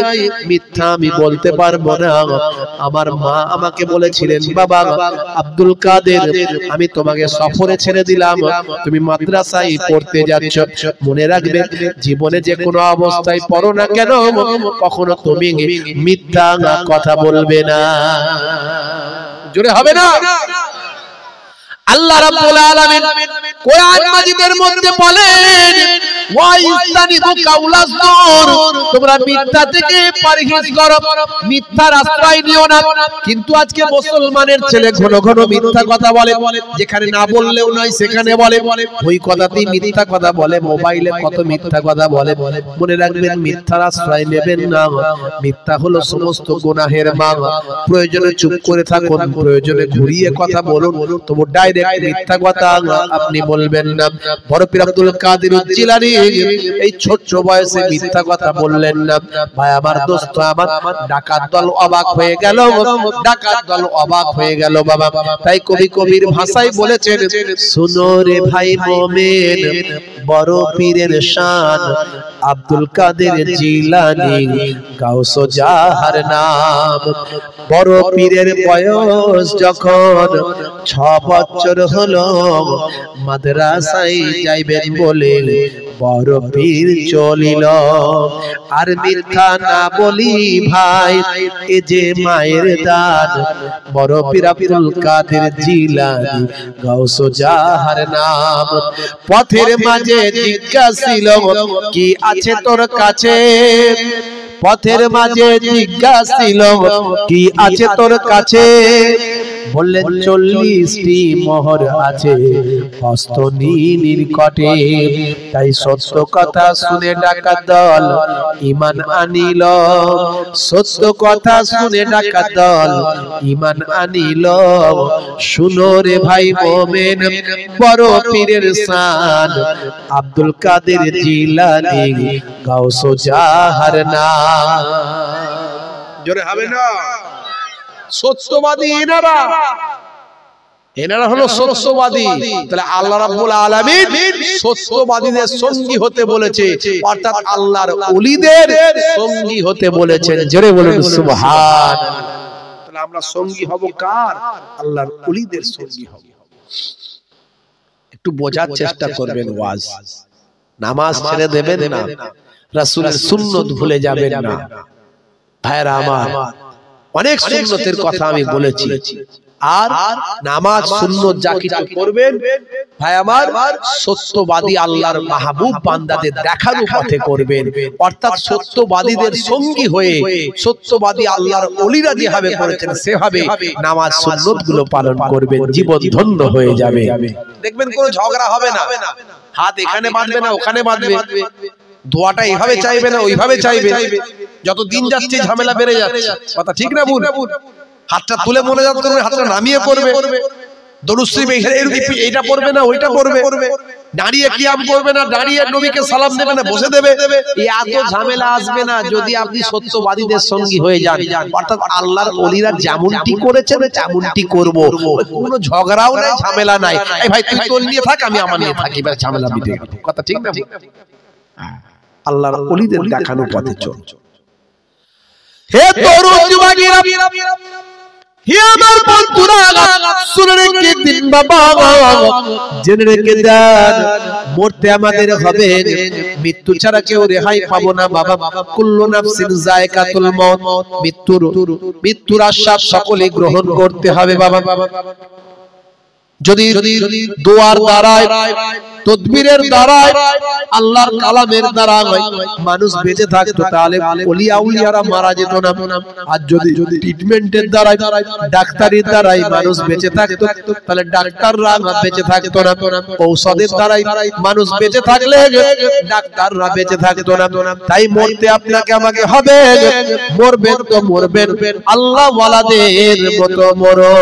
মিথ্যা আমি বলতে পারবো না। আমার মা আমাকে বলেছিলেন, বাবা আব্দুল কাদের, আমি তোমাকে সফরে ছেড়ে দিলাম, তুমি মাদ্রাসা মাদ্রাসায় পড়তে যাচ্ছ, মনে রাখবে জীবনে যে কোনো অবস্থায় পড়ো না কেন কখনো তুমি মিথ্যা কথা বলবে না। জোরে হবে না? আল্লাহ রাব্বুল আলামিন কোরআন মাজিদের মধ্যে বলেন ওয়াইস্তানিবু কাউলাজ জুর, তোমরা মিথ্যা থেকে পরহেজ করো, মিথ্যার আশ্রয় নিও না। কিন্তু আজকে মুসলমানের ছেলে ঘন ঘন মিথ্যা কথা বলে, যেখানে না বললেও নয় সেখানে বলে, ওই কথাতেই মিথ্যা কথা বলে, মোবাইলে কত মিথ্যা কথা বলে। মনে রাখবেন মিথ্যার আশ্রয় নেবেন না। মিথ্যা হলো সমস্ত গুনাহের মা। প্রয়োজনে চুপ করে থাকুন, প্রয়োজনে ঘুরিয়ে কথা বলুন, তবু ডাইরেক্ট মিথ্যা কথা আপনি বলবেন না। বড় পীর আব্দুল কাদের জিলানী এই ছোট বয়সে মিথ্যা কথা বললেন না। ভাই আমার, দোস্ত আমার, ডাকাত দল অবাক হয়ে গেল, ডাকাত দল অবাক হয়ে গেল বাবা। তাই কবি কবির ভাষায় বলেছেন, শুনো রে ভাই মোমেন বড় পীরের শান, আব্দুল কাদের জিলানী গাউসো জাহার নাম। বড় পীরের বয়স যখন 6 বছর হলো, মাদ্রাসায় যাইবেন বলে বড় পীর চলিল। আর মিথ্যা না বলি ভাই, এ যে মায়ের দান। বড় পীর আব্দুল কাদের জিলানী গাউসো জাহার নাম। পথের মাঝে জিজ্ঞাসিল কি আছে তোর কাছে, পথের মাঝে জিজ্ঞাসিল কি আছে তোর কাছে। বললেন 40টি মোহর আছে হস্ত নিকটে। তাই সত্য কথা শুনে ডাকাত দল ঈমান আনিল, সত্য কথা শুনে ডাকাত দল ঈমান আনিল। শুনো রে ভাই মোমেন বড় পীরের শান, আব্দুল কাদের জিলানী গাউসো জাহার নাম। জোরে হবে না? সত্যবাদী এনারা, এনারা হলো সত্যবাদী। তাহলে আল্লাহ রাব্বুল আলামিন সত্যবাদীদের সঙ্গী হতে বলেছে, অর্থাৎ আল্লাহর ওলিদের সঙ্গী হতে বলেছেন। জোরে বলুন সুবহানাল্লাহ। তাহলে আমরা সঙ্গী হব কার? আল্লাহর ওলিদের সঙ্গী হব। একটু বোঝার চেষ্টা করবেন ওয়াজ। নামাজ ছেড়ে দেবেন না, রাসূলের সুন্নাত ভুলে যাবেন না। ভাইরা আমার, অনেক সুন্নতের কথা আমি বলেছি। আর নামাজ সুন্নত যা কিছু করবেন ভাই আমার, সত্যবাদী আল্লাহর মাহবুব বান্দাদের দেখানো পথে করবেন। অর্থাৎ সত্যবাদীদের সঙ্গী হয়ে, সত্যবাদী আল্লাহর ওলিরা যেভাবে করেছেন সেভাবে নামাজ সুন্নত গুলো পালন করবেন, জীবন ধন্য হয়ে যাবে। দেখবেন কোনো ঝগড়া হবে না, হাত এখানে বাঁধবে না ওখানে বাঁধবে, দোয়াটা এইভাবে চাইবে না ওইভাবে চাইবে। যত দিন যাচ্ছে ঝামেলা বেড়ে যাচ্ছে, কথা ঠিক না ভুল? হাতটা তুলে মোনাজাত করবে, হাতটা নামিয়ে পড়বে, দরুদ শরীফ এইটা পড়বে না ওইটা পড়বে, দাঁড়িয়ে কিয়াম করবে না, দাঁড়িয়ে নবীকে সালাম দেবে না বসে দেবে। এত ঝামেলা আসবে না যদি আপনি সত্যবাদীদের সঙ্গী হয়ে যান। অর্থাৎ আল্লাহর ওলিরা যেমনটি করেছেন তেমনটি করব, কোনো ঝগড়াও নাই, ঝামেলা নাই। এই ভাই তুই তোর নিয়ে থাক, আমি আমার নিয়ে থাকি, এবার ঝামেলা মিটে গেল। কথা ঠিক না? আল্লাহর ওলিদের দেখানো পথে চল। হে তরুণ যুবকেরা, হে আমার বন্ধুরা, শুনে রেখে দিন বাবা, জেনে রেখে দেন মরতে আমাদের হবে, মৃত্যু ছাড়া কেউ রেহাই পাবো না বাবা। কুল্লু নাফসিন যায়কাতুল মউত, মৃত্যুর আশ্বাস সকলে গ্রহণ করতে হবে বাবা। যদি দোয়ার দ্বারায়, তদবিরের দ্বারায়, আল্লাহর কালামের দ্বারা মানুষ বেঁচে থাকতো তাহলে ওলিয়া উলিয়ারা মারা যেত না। আর যদি ট্রিটমেন্টের দ্বারায়, ডাক্তারির দ্বারাই মানুষ বেঁচে থাকতো তাহলে ডাক্তাররা বেঁচে থাকতো না। ঔষধের দ্বারাই মানুষ বেঁচে থাকলে ডাক্তাররা বেঁচে থাকতো না। তাই মরতে আপনাকে আমাকে হবে, মরবেন তো মরবেন আল্লাহ ওয়ালাদের মতো মরো।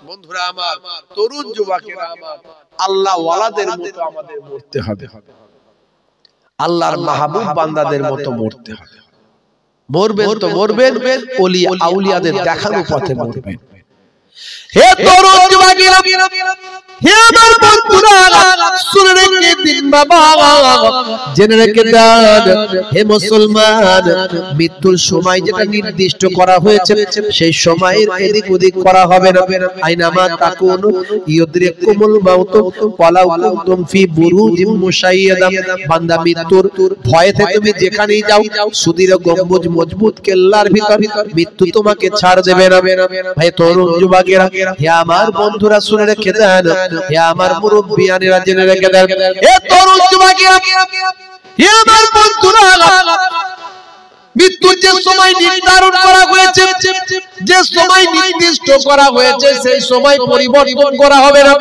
বন্ধুরা আমার, তরুণ যুবকেরা আমার, আল্লাহ ওয়ালাদের মতো আমাদের মরতে হবে, আল্লাহর মাহবুব বান্দাদের মতো মরতে হবে। মরবেন তো মরবেন ওলিয়া আউলিয়াদের দেখানো পথে মরবেন। হে তরুণ যুবকেরা, হে আমার বন্ধুরা শুনে রেখে দিন বাবা, জেনে রেখে দেন হে মুসলমান, মৃত্যুর সময় যেটা নির্দিষ্ট করা হয়েছে সেই সময়ের এদিক ওদিক করা হবে না। আইনামা তাকুন ইউদরিকুমুল মাউত ওয়ালাউ কুনতুম ফি বুরুজিম মুশাইয়াদা। বান্দা মৃত্যুর ভয়েতে তুমি যেখানেই যাও, সুদীর গম্বুজ মজবুত কেল্লার ভিতর মৃত্যু তোমাকে ছাড় দেবে না। ভাই তরুণ যুবকেরা, হে আমার বন্ধুরা শুনে রেখে দেন, হে আমার মুরব্বিয়ানেরা জেনে রেখে দেন, হে তরুণ যুবকেরা, হে আমার বন্ধুরা, মৃত্যুর যে সময় নির্ধারণ করা হয়েছে, যে সময় নির্দিষ্ট করা হয়েছে সেই সময় পরিবর্তন করা হবে না।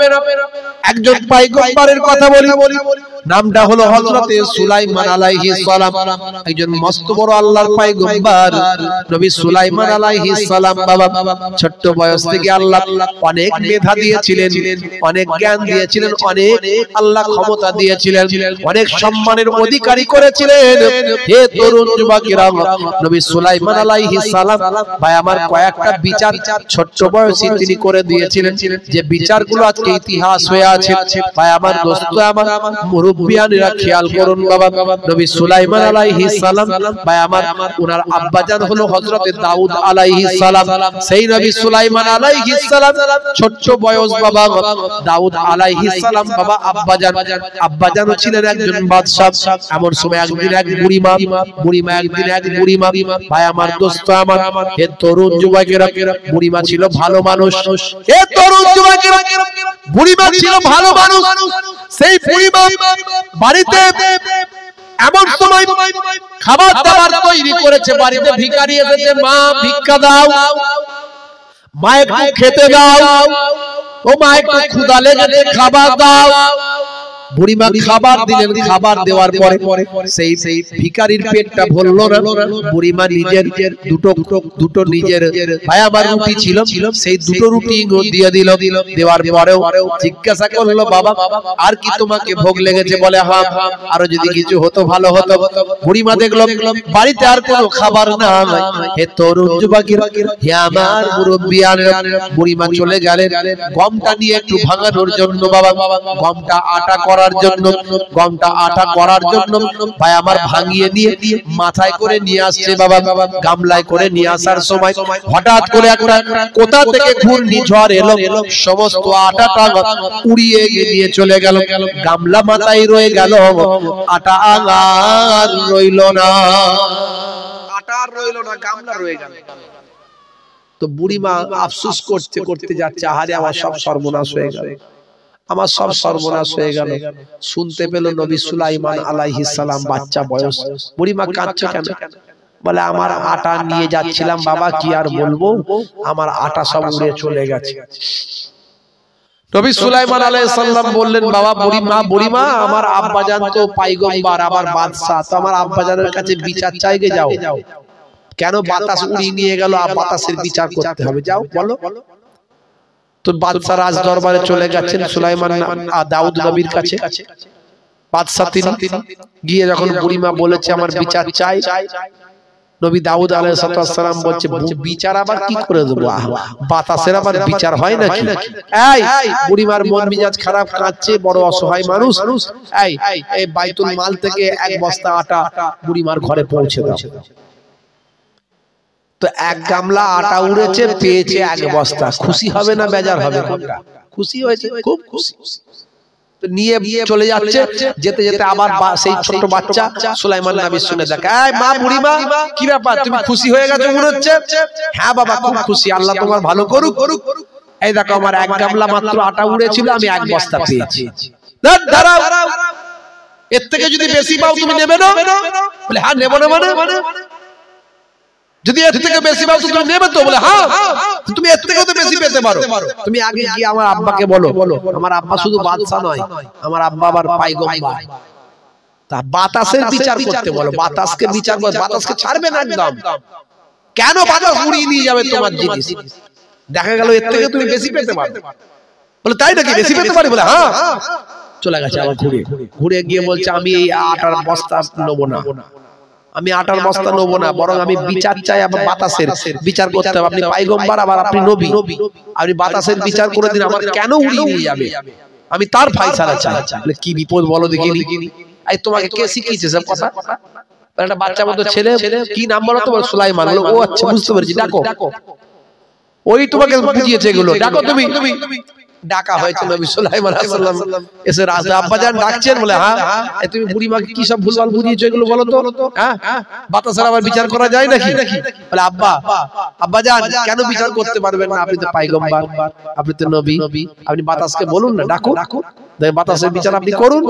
একজন পয়গম্বরের কথা বলি, নামটা হলো হযরতে সুলাইমান আলাইহিস সালাম। একজন মস্ত বড় আল্লাহর পয়গম্বর নবী সুলাইমান আলাইহিস সালাম। বাবা ছোট্ট বয়স থেকে আল্লাহ অনেক মেধা দিয়েছিলেন, অনেক জ্ঞান দিয়েছিলেন, অনেক আল্লাহ ক্ষমতা দিয়েছিলেন, অনেক সম্মানের অধিকারী করেছিলেন। হে তরুণ যুবকেরা, নবী সুলাইমান আলাইহিস সালাম ভাই আমার কয়েকটা বিচার ছোট্ট বয়সে তিনি করে দিয়েছিলেন, যে বিচারগুলো আজকে ইতিহাস হয়ে আছে। ভাই আমার দোস্ত, আমার মুরব্বিয়ানেরা খেয়াল করুন বাবা, নবী সুলাইমান আলাইহিস সালাম ভাই আমার ওনার আব্বাজান হলো হযরতে দাউদ আলাইহিস সালাম। সেই নবী সুলাইমান আলাইহিস সালাম ছোট্ট বয়স বাবা, দাউদ আলাইহিস সালাম বাবা আব্বাজানও ছিলেন একজন বাদশা। এমন সময় একদিন এক বুড়িমা একদিন এক বুড়িমা। ভাই আমার দোস্ত, আমার হে তরুণ যুবকেরা, বুড়িমা ছিল ভালো মানুষ। হে তরুণ যুবকেরা, বুড়িমা ছিল ভালো মানুষ। সেই বুড়িমা বাড়িতে এমন সময় খাবার দাবার তৈরি করেছে, বাড়িতে ভিখারি এসেছে, মা ভিক্ষা দাও, মা একটু খেতে দাও, ও মা একটু ক্ষুধা লেগেছে খাবার দাও। বুড়িমা খাবার দিলেন, খাবার দেওয়ার পরে সেই ভিখারির পেটটা ভরল না। বুড়িমা নিজের দুটো নিজের ভাই আমার রুটি ছিল, সেই দুটো রুটি দিয়ে দিল। দেওয়ার পরেও জিজ্ঞাসা করলো, বাবা আর কি তোমাকে ভোগ লেগেছে? বলে হ্যাঁ, আরো যদি কিছু হতো ভালো হতো। বুড়িমা দেখলো বাড়িতে আর কোনো খাবার না। হে তরুণ যুবকেরা, হে আমার মুরব্বিয়ানেরা, বুড়িমা চলে গেলেন গমটা নিয়ে একটু ভাঙানোর জন্য। বাবা গমটা আটা করার জন্য, গমটা আটা করার জন্য ভাই আমার ভাঙিয়ে নিয়ে মাথায় করে নিয়ে আসছে। বাবা গামলায় করে নিয়ে আসার সময় হঠাৎ করে একটা কোথা থেকে ঘূর্ণিঝড় এলো, সমস্ত আটাটা উড়িয়ে নিয়ে চলে গেল। গামলা মাথায় রয়ে গেল, আটা আর রইল না। আটা আর রইল না, গামলা রয়ে গেল। তো বুড়িমা আফসোস করতে করতে যাচ্ছে, আহারে আমার সব সর্বনাশ হয়ে গেল, আমার সব সর্বনাশ হয়ে গেল। শুনতে পেল নবী সুলাইমান আলাইহিস সালাম বাচ্চা বয়স। বুড়িমা কাঁদছে কেন? বলে আমার আটা নিয়ে যাচ্ছিলাম বাবা, কি আর বলবো, আমার আটা সব উড়ে চলে গেছে। নবী সুলাইমান আলাইহিস সালাম বললেন, বাবা বুড়িমা আমার আব্বাজান তো পয়গম্বর, আমার বাদশা, তো আমার আব্বাজানের কাছে বিচার চাইতে যাও। কেন বাতাস উড়িয়ে নিয়ে গেল, বাতাসের বিচার করতে হবে, যাও বলো। তো বাদশা রাজ দরবারে চলে গেছেন সুলাইমান দাউদ নবীর কাছে। বাদশা তিনি গিয়ে যখন বুড়িমা বলেছে আমার বিচার চাই, নবী দাউদ আলাইহিস সালাম বলছে বিচার আবার কি করে দেবো, বাতাসের আবার বিচার হয় নাকি? এই বুড়িমার মন মেজাজ খারাপ, কাঁদছে, বড় অসহায় মানুষ। এই বাইতুল মাল থেকে এক বস্তা আটা বুড়িমার ঘরে পৌঁছে দাও। তো এক গামলা আটা উড়েছে, পেয়েছে এক বস্তা। খুশি হবে না বেজার হবে? খুশি হয়েছে, খুব খুশি। তো নিয়ে চলে যাচ্ছে, যেতে যেতে আবার সেই ছোট বাচ্চা সুলাইমান নবী শুনে দেখে, এই মা বুড়িমা কি ব্যাপার, তুমি খুশি হয়ে গেছো মনে হচ্ছে? হ্যাঁ বাবা খুব খুশি, আল্লাহ তোমার ভালো করুক। এই দেখো আমার এক গামলা মাত্র আটা উড়েছিল, আমি এক বস্তা পেয়েছি। দাঁড়াও, এর থেকে যদি বেশি পাও তুমি নেবে না? বলে হ্যাঁ নেব না। মানে যদি এর থেকে বেশি পাও তুমি নেবে তো? বলে হ্যাঁ। তুমি এর থেকেও তো বেশি পেতে পারো। তুমি আগে গিয়ে আমার আব্বাকে বলো, আমার আব্বা শুধু বাদশা নয়, আমার আব্বা আবার পয়গম্বর। তা বাতাসের বিচার করতে বলো, বাতাসকে বিচার করো, বাতাসকে ছাড়বে না একদম। কেন বাতাস উড়িয়ে নিয়ে যাবে তোমার জিনিস? দেখা গেল এর থেকে তুমি বেশি পেতে পারো। বলে তাই নাকি, বেশি পেতে পারি? বলে হ্যাঁ। চলে গেছে আবার ঘুরে গিয়ে বলছে আমি এই আটার বস্তা নেবো না, আমি আটার বস্তা নেবো না, বরং আমি বিচার চাই। আবার বাতাসের বিচার করতে হবে। আপনি পয়গম্বর, আবার আপনি নবী, আপনি বাতাসের বিচার করে দিন, আমার কেন উড়িয়ে নিয়ে যাবে, আমি তার ফায়সালা চাই। কি বিপদ বলো দেখিনি। এই তোমাকে কে শিখিয়েছে সব কথা? একটা বাচ্চা মতো ছেলে, কি নাম বলো তো? সুলাইমান। ও আচ্ছা, বুঝতে পেরেছি, ডাকো। ওই তোমাকে বুঝিয়েছে এগুলো, ডাকো তুমি। ডাকা হয়েছে নবী সুলাইমান আলাইহিস সালাম এসে রাজা আব্বাজান ডাকছেন, বলে হ্যাঁ তুমি বুড়ি মাকে কি সব ভুলভাল বুঝিয়েছো এগুলো বলো তো। হ্যাঁ, বাতাসের আবার বিচার করা যায় নাকি? বলে আব্বাজান কেন বিচার করতে পারবেন না? আপনি তো পয়গম্বর, আপনি তো নবী, আপনি বাতাসকে বলুন না, ডাকো, বাতাসের বিচার আপনি করুন,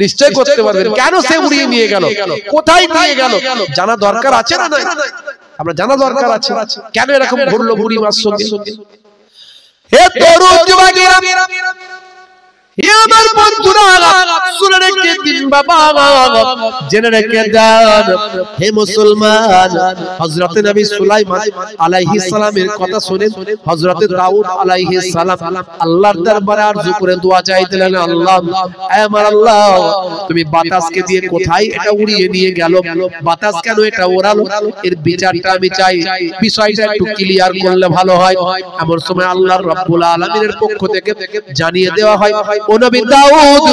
নিশ্চয় করতে পারবেন। কেন সে উড়িয়ে নিয়ে গেল, কোথায় নিয়ে গেল, জানা দরকার আছে না? আমরা জানা দরকার আছে, কেন এরকম ঘুরলো বুড়ি মার সঙ্গে। হে তরুণ যুবকেরা, হে আমার বন্ধুরা, শুনে রেখে দিন বাবা, জেনে রেখে দেন হে মুসলমান। হযরত নবী সুলাইমান আলাইহিস সালামের কথা শুনে হযরত দাউদ আলাইহিস সালাম আল্লাহর দরবারে আরজু করে দোয়া চাইতেলেন, আল্লাহ, হে আমার আল্লাহ, তুমি বাতাসকে দিয়ে কোথায় এটা উড়িয়ে নিয়ে গেল, বাতাস কেন এটা ওড়ালো, এর বিচারটা আমি চাই, বিষয়টা একটু ক্লিয়ার করলে ভালো হয়। এমন সময় আল্লাহর রাব্বুল আলামিনের পক্ষ থেকে জানিয়ে দেওয়া হয়, ও নবী দাউদ,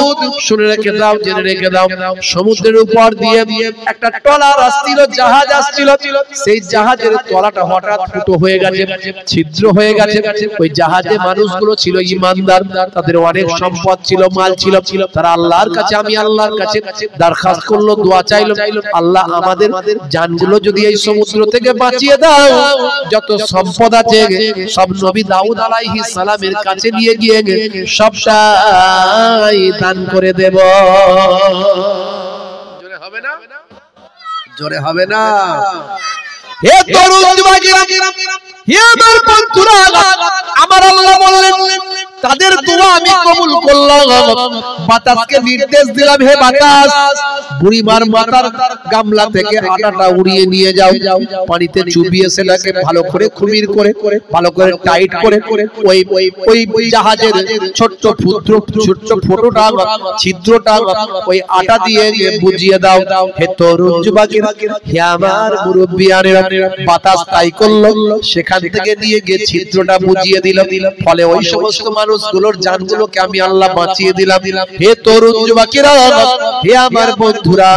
শুনে রেখে দাও, জেনে রেখে দাও, সমুদ্রের উপর দিয়ে একটা ট্রলার আসছিল, জাহাজ আসছিল, সেই জাহাজের তলাটা হঠাৎ ফুটো হয়ে গেছে, ছিদ্র হয়ে গেছে। ওই জাহাজে মানুষগুলো ছিল ঈমানদার, তাদের অনেক সম্পদ ছিল, মাল ছিল। তারা আল্লাহর কাছে, আমি আল্লাহর কাছে দরখাস্ত করলো, দোয়া চাইলো, আল্লাহ আমাদের জানগুলো যদি এই সমুদ্র থেকে বাঁচিয়ে দাও, যত সম্পদ আছে সব নবী দাউদ আলাইহিস সালামের কাছে নিয়ে গিয়ে সবটা দান করে দেব। জোরে হবে না? জোরে হবে না? হে তরুণ যুবকেরা, হে আমার বন্ধুরা, আমার আল্লাহ বললেন তাদের দোয়া আমি কবুল করলাম। বাতাসকে নির্দেশ দিলাম, হে বাতাস, বুড়িমার মাথার গামলা থেকে আটাটা উড়িয়ে নিয়ে যাও, পানিতে চুবিয়ে সেটাকে ভালো করে খুমির করে, ভালো করে টাইট করে ওই জাহাজের ছোট্ট ফুটোটা, ছিদ্রটা ওই আটা দিয়ে বুঝিয়ে দাও। হে তরুণ যুবকেরা, হে আমার মুরব্বিয়ানেরা, বাতাস তাই করলো, সেখান থেকে নিয়ে গিয়ে ছিদ্রটা বুঝিয়ে দিল, ফলে ওই সমস্ত মানুষগুলোর জানগুলোকে আমি আল্লাহ বাঁচিয়ে দিলাম। হে তরুণ যুবকেরা, হে আমার বন্ধুরা,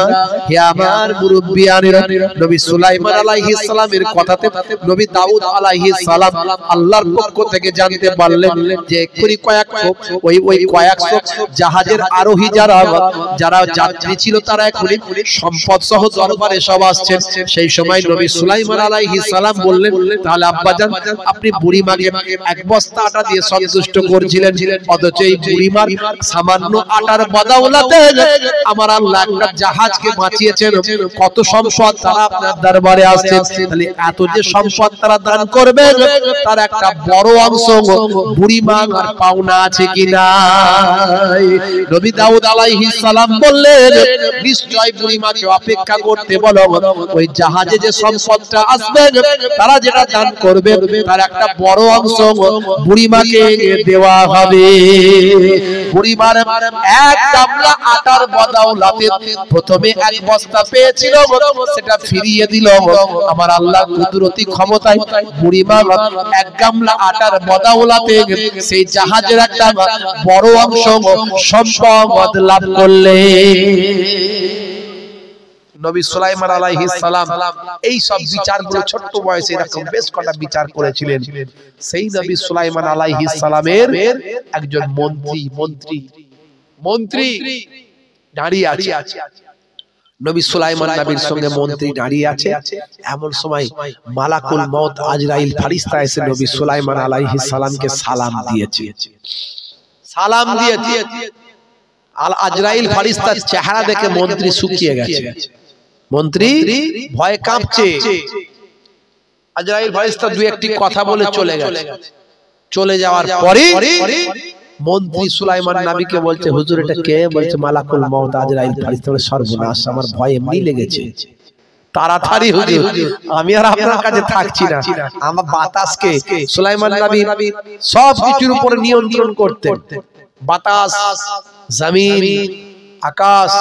হে আমার মুরব্বিয়ানেরা, নবী সুলাইমান আলাইহিস সালামের কথাতে নবী দাউদ আলাইহিস সালাম আল্লাহর পক্ষ থেকে জানতে পারলেন যে এক্ষুনি কয়েকশো জাহাজের আরোহী যারা যাত্রী ছিল, তারা এক্ষুনি সম্পদ সহ দরবারে সব আসছেন। সেই সময় নবী সুলাইমান আলাইহিস সালাম বললেন, তাহলে আব্বাজান, আপনি বুড়িমাকে এক বস্তা আটা দিয়ে সন্তুষ্ট করছিলেন, অথচ এই বুড়িমার সামান্য আটার বদৌলতে আমার আল্লাহ একটা জাহাজকে বাঁচিয়েছেন। কত সম্পদ তারা আপনার দরবারে আসছে, তাহলে এত যে সম্পদ তারা দান করবে, তার একটা বড় অংশ বুড়িমার পাওনা আছে কিনা? নবী দাউদ আলাইহিস সালাম বললেন, নিশ্চয় বুড়িমাকে অপেক্ষা করতে বলো, ওই জাহাজে যে সম্পদটা আসবে, তারা যেটা দান করবে, তার একটা বড় অংশ বুড়িমাকে দেওয়া হবে। বুড়িমার এক গামলা আটার বদৌলতে প্রথমে এক বস্তা পেয়েছিল, সেটা ফিরিয়ে দিল আমার আল্লাহ কুদরতি ক্ষমতায়। বুড়িমা এক গামলা আটার বদৌলতে সেই জাহাজের একটা বড় অংশ সম্পদ লাভ করলে। নবী সুলাইমান আলাইহিস সালাম এই সব বিচারগুলো ছোট্ট বয়সে এরকম বেশ কটা বিচার করেছিলেন। সেই নবী সুলাইমান আলাইহিস সালামের একজন মন্ত্রী দাঁড়িয়ে আছে। নবী সুলাইমান নবীর সঙ্গে মন্ত্রী দাঁড়িয়ে আছে। এমন সময় মালাকুল মউত আজরাইল ফেরেশতা এসে নবী সুলাইমান আলাইহিস সালামকে সালাম দিয়েছে। আল আজরাইল ফেরেশতার চেহারা দেখে মন্ত্রী শুকিয়ে গেছে, মন্ত্রী ভয়ে কাঁপছে। আজরাইল ফেরেশতা দুই একটি কথা বলে চলে গেছে। চলে যাওয়ার পরে মন্ত্রী সুলাইমান নবীকে বলছে, হুজুর এটা কে? বলছে মালাকুল মউত আজরাইল ফেরেশতা। সর্বনাশ, আমার ভয় এমনি লেগেছে, তাড়াতাড়ি হুজুর, আমি আর আপনার কাছে থাকছি না। আমার বাতাসকে, সুলাইমান নবী সব কিছুর উপর নিয়ন্ত্রণ করতেন। বাতাস, জমিন, আকাশ,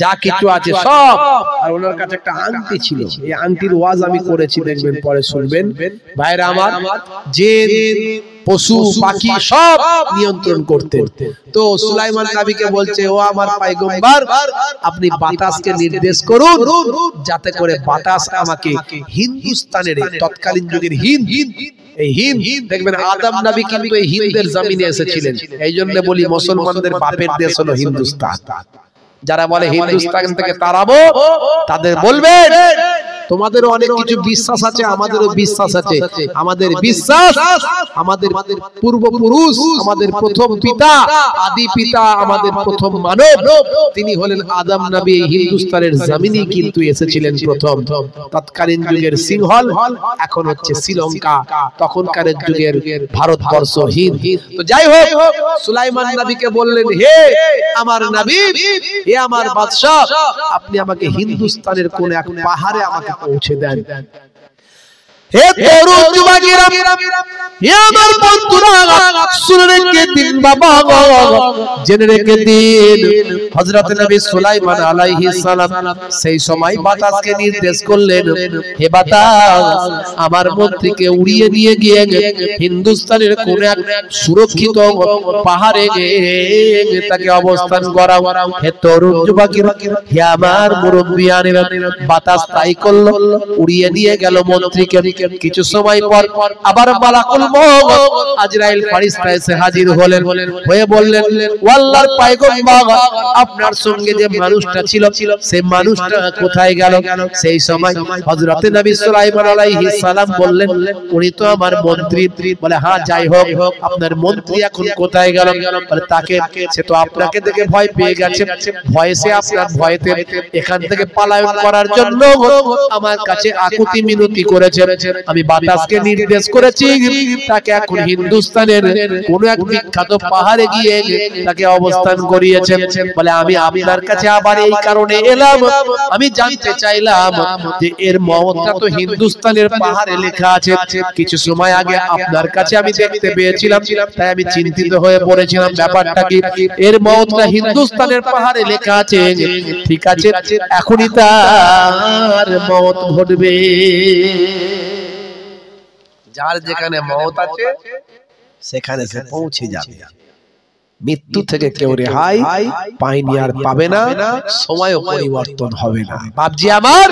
যা কিছু আছে সব। আর ওনার কাছে একটা আংটি ছিল, এই আংটির ওয়াজ আমি করেছি, দেখবেন পরে শুনবেন ভাইরা আমার। যে পশু পাখি সব নিয়ন্ত্রণ করতেন। তো সুলাইমান নবীকে বলছে, ও আমার পয়গম্বর, আপনি বাতাসকে নির্দেশ করুন যাতে করে বাতাস আমাকে হিন্দুস্তানের তৎকালীন যুগের হিন্দ, এই হিন্দ দেখবেন আদম নবী কিন্তু এই হিন্দের জমিনে এসেছিলেন। এই জন্য বলি মুসলমানদের বাপের দেশ হলো হিন্দুস্তান। যারা বলে হিন্দুস্তান থেকে তাড়াবো, তাদের বলবেন তোমাদেরও অনেক কিছু বিশ্বাস আছে, আমাদেরও বিশ্বাস আছে। আমাদের বিশ্বাস আমাদের পূর্বপুরুষ, আমাদের প্রথম পিতা, আদি পিতা, আমাদের প্রথম মানব, তিনি হলেন আদম নবী। হিন্দুস্তানের জমিনে কিন্তু এসেছিলেন প্রথম। তৎকালীন যুগের সিংহল এখন হচ্ছে শ্রীলঙ্কা, তখনকার যুগের ভারতবর্ষ হিন্দ। তো যাই হোক, সুলাইমান নবীকে বললেন, হে আমার নবী, হে আমার বাদশা, আপনি আমাকে হিন্দুস্তানের কোন এক পাহাড়ে আমাকে পৌঁছে দেন। হে তরুণ যুবকেরা, হে আমার বন্ধুরা, শুনে রেখে দিন বাবা, জেনে রেখে দিন। হযরত নবী সুলাইমান আলাইহিস সালাম সেই সময় বাতাসকে নির্দেশ করলেন, হে বাতাস, আমার মন্ত্রীকে উড়িয়ে নিয়ে গিয়ে হিন্দুস্তানের কোন এক সুরক্ষিত পাহাড়ে তাকে অবস্থান করাও। হে তরুণ যুবকেরা, হে আমার মুরব্বিয়ানেরা, বাতাস তাই করলো, উড়িয়ে নিয়ে গেল মন্ত্রীকে। কিছু সময় পর আবার মালাকুল মউত আজরাইল ফেরেশতা এসে হাজির হলেন, হয়ে বললেন, ও আল্লাহর পয়গম্বর, আপনার সঙ্গে যে মানুষটা ছিল সেই মানুষটা কোথায় গেল? সেই সময় হযরত নবী সুলাইমান আলাইহিস সালাম বললেন, উনি তো আমার মন্ত্রী। বলে, হ্যাঁ যাই হোক, আপনার মন্ত্রী এখন কোথায় গেল? বলে, তাকে, সে তো আপনাকে দেখে ভয় পেয়ে গেছে, ভয়েসে আপনার ভয়তে এখান থেকে পলায়ন করার জন্য আমার কাছে আকুতি মিনতি করেছে। আমি বাতাসকে নির্দেশ করেছি তাকে এখন হিন্দুস্তানের কোন এক বিখ্যাত পাহাড়ে গিয়ে তাকে অবস্থান করিয়েছে। বলে, আমি আপনার কাছে আবার এই কারণে এলাম, আমি জানতে চাইলাম যে এর মওতটা তো হিন্দুস্তানের পাহাড়ে লেখা আছে। কিছু সময় আগে আপনার কাছে আমি দেখতে পেয়েছিলাম, তাই আমি চিন্তিত হয়ে পড়েছিলাম ব্যাপারটা কি। এর মওতটা হিন্দুস্তানের পাহাড়ে লেখা আছে, ঠিক আছে, এখনই তার মওত ঘটবে। যার যেখানে মওত আছে সেখানে সে পৌঁছে যাবে। মৃত্যু থেকে কেউ রেহাই পায়নি আর পাবে না, সময়ও পরিবর্তন হবে না। বাপজি আমার,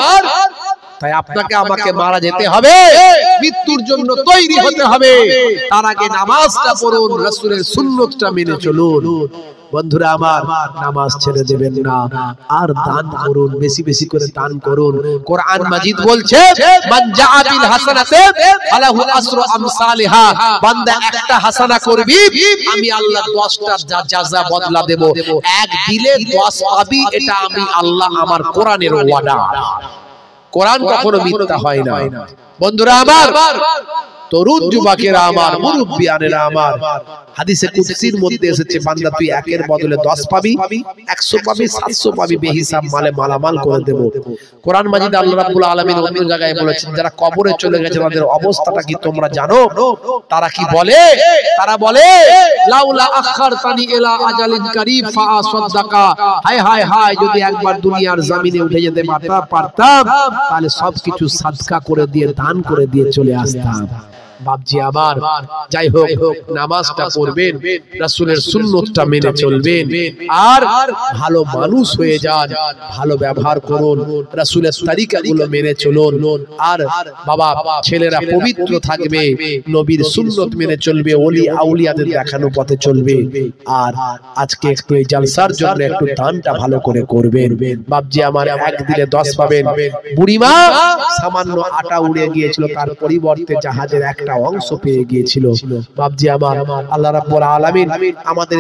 তাই আপনাকে আমাকে মারা যেতে হবে, মৃত্যুর জন্য তৈরি হতে হবে। তার আগে নামাজটা পড়ুন, রাসূলের সুন্নতটা মেনে চলুন। বন্ধুরা আমার, নামাজ ছেড়ে দেবেন না, আর দান করুন, বেশি বেশি করে দান করুন। কোরআন মাজিদ বলছে, মান জাআ বিল হাসানাতি ফালাহু আসরু আমসালিহা, বান্দা একটা হাসানা করবি, আমি আল্লাহ 10টা জাযা বদলা দেব। এক দিলে 10 পাবি, এটা আমি আল্লাহ, আমার কোরআনের ওয়াদা। কোরআন কখনো মিথ্যা হয় না। বন্ধুরা আমার, তরুণ যুবকেরা আমার, মুরব্বিয়ানেরা আমার, হাদিসে কুদসির মধ্যে এসেছে, বান্দা তুই একের বদলে 10 পাবি, 100 পাবি, 700 পাবি, বেহিসাব মালে মালামাল করে দেব। কোরআন মাজিদ আল্লাহ রাব্বুল আলামিন অন্য জায়গায় বলেছেন, যারা কবরে চলে গেছে তাদের অবস্থাটা কি তোমরা জানো? তারা কি বলে? তারা বলে, লাউলা আখারতানি ইলা আজালিন কারীব ফাআসাদাকা, হায় হায় হায়, যদি একবার দুনিয়ার জমিনে উঠে যেতে পারতাম, তাহলে সবকিছু সাদকা করে দিয়ে, দান করে দিয়ে চলে আসতাম। বাপজি আমার, যাই হোক, নামাজটা পড়বেন, রাসূলের সুন্নতটা মেনে চলবেন, আর ভালো মানুষ হয়ে যান, ভালো ব্যবহার করুন, রাসূলের তরিকাগুলো মেনে চলুন। আর বাবা, ছেলেরা পবিত্র থাকবে, নবীর সুন্নত মেনে চলবে, ওলি আউলিয়াদের দেখানো পথে চলবে। আর আজকে একটু এই জালসার জন্য একটু দানটা ভালো করে করবেন। বাপজি আমার, এক দিলে 10 পাবেন। বুড়িমা সামান্য আটা উড়ে গিয়েছিল, তার পরিবর্তে জাহাজের একটা অংশ পেয়ে গিয়েছিল। বাপজি আমার, আল্লাহ রাব্বুল আলামিন আমাদের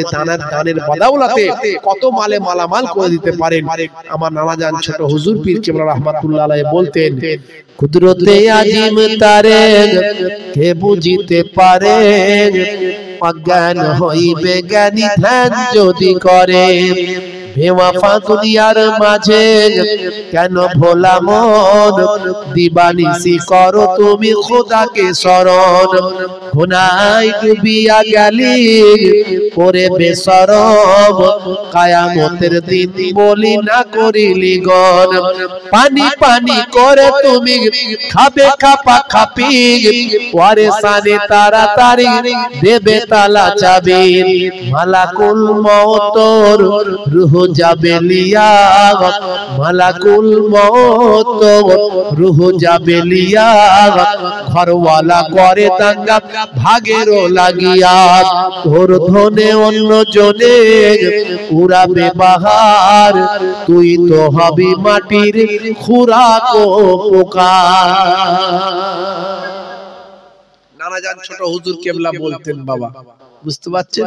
দানের বদৌলতে কত মালে মালামাল করে দিতে পারেন। আমার নানা জান ছোট হুজুর পীর কেবলা রাহমাতুল্লাহ আলাইহি বলতেন, কুদরতে আজিম তারে কে বুঝিতে পারে, অজ্ঞান হইবে জ্ঞানী ধ্যান যদি করে, বেওয়াফা দুনিয়ার মাঝে কেন ভোলা মন দিবানিসি করো তুমি খোদাকে শরণ গুনায় ডুবিয়া গেলি করে বেশরম কিয়ামতের দিন বলি না করিলি গন পানি পানি করে তুমি খাবে খাপা খাপি পরে সানে তাড়াতাড়ি দেবে তালা চাবি মালাকুল মওতর রূহ যাবে লিয়া মালাকুল মওতর রূহ যাবে লিয়া ঘরওয়ালা করে দাঙ্গা ভাগেরও লাগিয়া তোর ধনে অন্য জনে উড়াবে বাহার তুই তো হবি মাটির খুরাক ও পোকা নানাজান ছোট হুজুর কেবলা বলতেন বাবা বুঝতে পারছেন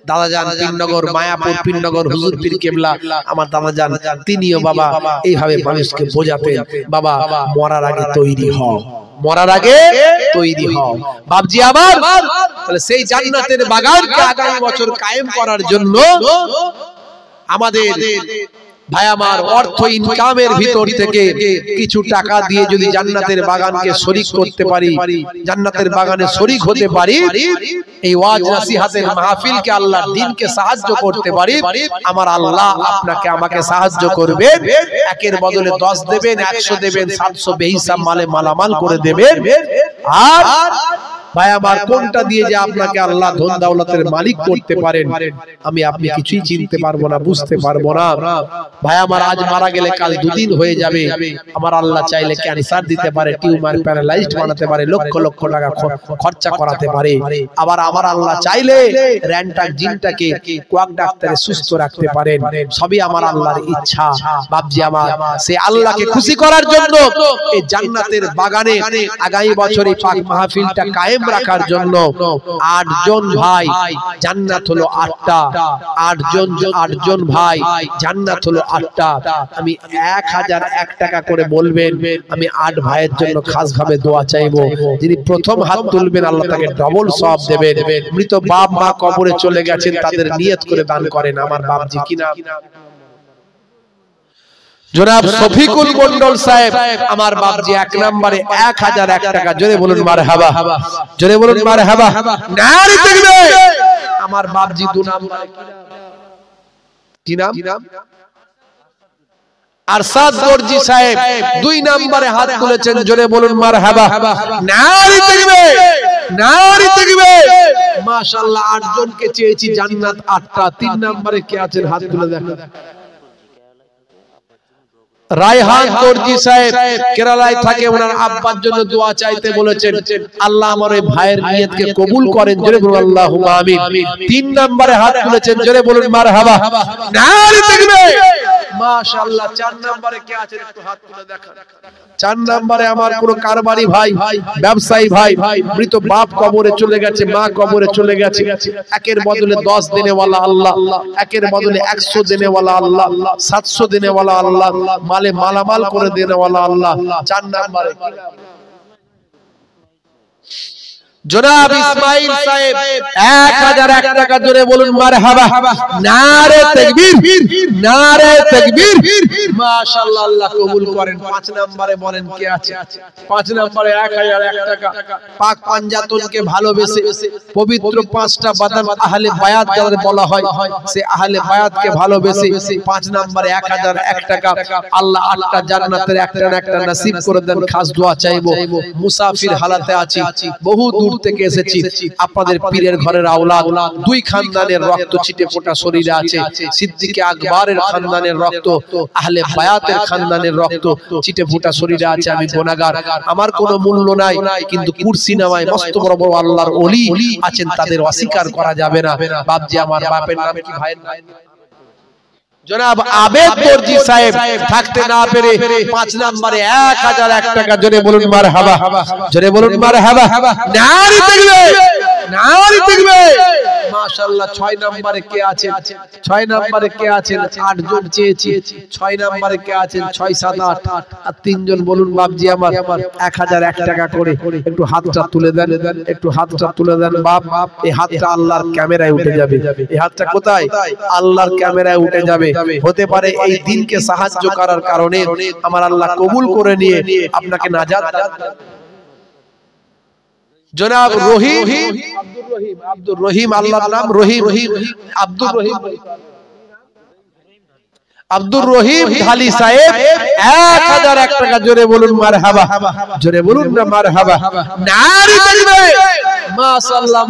দাদাজান পীরনগর মায়াপুর পীরনগর হুজুর পীর কেবলা আমার দাদাজান তিনিও বাবা এইভাবে মানুষকে বোঝাতেন বাবা মরার আগে তৈরি হও মরার আগে তৈরি হও বাপজি আমার তাহলে সেই জান্নাতের বাগানকে আগামী বছর কায়েম করার জন্য আমাদের ভাই আমার অর্থ ইনকামের ভিতর থেকে কিছু টাকা দিয়ে যদি জান্নাতের বাগানকে শরীক করতে পারি জান্নাতের বাগানে শরীক হতে পারি এই ওয়াজ নসিহতের মাহফিলকে আল্লাহর দ্বীনকে সাহায্য করতে পারি আমার আল্লাহ আপনাকে আমাকে সাহায্য করবেন একের বদলে 10 দেবেন 100 দেবেন 700 বেহিসাব মালে মালামাল করে দেবেন আর ভাই আমার কোনটা দিয়ে যে আপনাকে আল্লাহ ধন দৌলতের মালিক করতে পারেন আমি আপনি কিছুই চিনতে পারবো না বুঝতে পারবো না ভাই আমার আজ মারা গেলে কাল দুদিন হয়ে যাবে আমার আল্লাহ চাইলে ক্যান্সার দিতে পারে টিউমার প্যারালাইজড বানাতে পারে লক্ষ লক্ষ টাকা খরচা করাতে পারে আবার আমার আল্লাহ চাইলে র্যান্টাক জিনটাকে কোয়াক ডাক্তারে সুস্থ রাখতে পারেন সবই আমার আল্লাহর ইচ্ছা বাপজি আমার সেই আল্লাহকে খুশি করার জন্য এই জান্নাতের বাগানে আগামী বছর এই পাক মাহফিলটা কায়েম রাখার জন্য 8 জন ভাই জান্নাত হলো 8টা 8 জন ভাই জান্নাত হলো 8টা আমি 1001 টাকা করে বলবেন আমি 8 ভাইয়ের জন্য খাস ভাবে দোয়া চাইবো যিনি প্রথম হাত তুলবেন আল্লাহ তাকে ডবল সওয়াব দেবেন মৃত বাপ মা কবরে চলে গেছেন তাদের নিয়ত করে দান করেন আমার বাপজি কি নাম জনাব শফিকুল মন্ডল সাহেব আমার বাপজি 1 নম্বরে 1001 টাকা জোরে বলুন মারহাবা জোরে বলুন মারহাবা নারে তাকবীর আমার বাপজি 2 নম্বরে কি নাম আরশাদ দর্জি সাহেব 2 নম্বরে হাত তুলেছেন জোরে বলুন মারহাবা নারে তাকবীর নারে তাকবীর মাশাআল্লাহ 8 জনকে চেয়েছি জান্নাত 8টা 3 নম্বরে কে আছেন হাত তুলে দেখেন রায়হান দর্জি সাহেব কেরালায় থাকে ওনার আব্বার জন্য দোয়া চাইতে বলেছেন আল্লাহ আমার এই ভাইয়ের নিয়তকে কবুল করেন জোরে বলুন আল্লাহুম্মা আমিন 3 নম্বরে হাত তুলেছেন জোরে বলুন মারহাবা নারে তাকবীর মাশাআল্লাহ 4 নম্বরে কে আছেন একটু হাত তুলে দেখান 4 নম্বরে আমার কোন কারবারি ভাই ব্যবসায়ী ভাই মৃত বাপ কবরে চলে গেছে মা কবরে চলে গেছে একের বদলে 10 দেনে वाला আল্লাহ একের বদলে 100 দেনে वाला আল্লাহ 700 দেনে वाला আল্লাহ মালে মালামাল করে দেনে वाला আল্লাহ 4 নম্বরে জনাব ইসমাইল সাহেব 1001 টাকা জোরে বলুন মারহাবা নারে তাকবীর মাশাআল্লাহ আল্লাহ কবুল করেন 5 নম্বরে বলেন কে আছে 5 নম্বরে 1001 টাকা পাক পাঞ্জাতনকে ভালোবেসে পবিত্র 5টা বাদাম আহলে বায়াত যাদের বলা হয় সে আহলে বায়াতকে ভালোবেসে 5 নম্বরে 1001 টাকা আল্লাহ 8টা জান্নাতের একটা না একটা নসিব করে দেন খাস দোয়া চাইবো মুসাফির হালাতে আছি বহু দূর থেকে এসেছি আপনাদের পীরের ঘরের আওলাদ 2 খানদানের রক্ত ছিটে ফোটা শরীরে আছে সিদ্দিকে আকবরের খানদানের রক্ত আহলে বায়াতের খানদানের রক্ত ছিটে ফোটা শরীরে আছে আমি গুনাহগার আমার কোনো মূল্য নাই কিন্তু কুরসি নামায় মস্ত বড় বড় আল্লাহর ওলি আছেন তাদের অস্বীকার করা যাবে না বাপজি আমার বাপের নাম কি ভাইয়ের নাম জনাব আবেদ দর্জি সাহেব থাকতে না পেরে 5 নম্বরে 1001 টাকা জোরে বলুন মারহাবা জোরে বলুন মারহাবা নারে তাকবীর নারী দেখবে মাশাআল্লাহ 6 নম্বরে কে আছেন 6 নম্বরে কে আছেন 8 জন চেয়েছি 6 নম্বরে কে আছেন 6 7 8 আর 3 জন বলুন বাপজি আমার 1001 টাকা করে একটু হাতটা তুলে দেন একটু হাতটা তুলে দেন বাপ এই হাতটা আল্লাহর ক্যামেরায় উঠে যাবে এই হাতটা কোথায় আল্লাহর ক্যামেরায় উঠে যাবে হতে পারে এই দিনকে সাহায্য করার কারণে আমার আল্লাহ কবুল করে নিয়ে আপনাকে নাজাত জনাব রহিম আব্দুর রহিম আল্লাহর নাম রহিম আব্দুর রহিম ঢালি সাহেব 1001 টাকা জোরে বলুন মারহাবা জোরে বলুন না মারহাবা নারী দেখবে মাশাআল্লাহ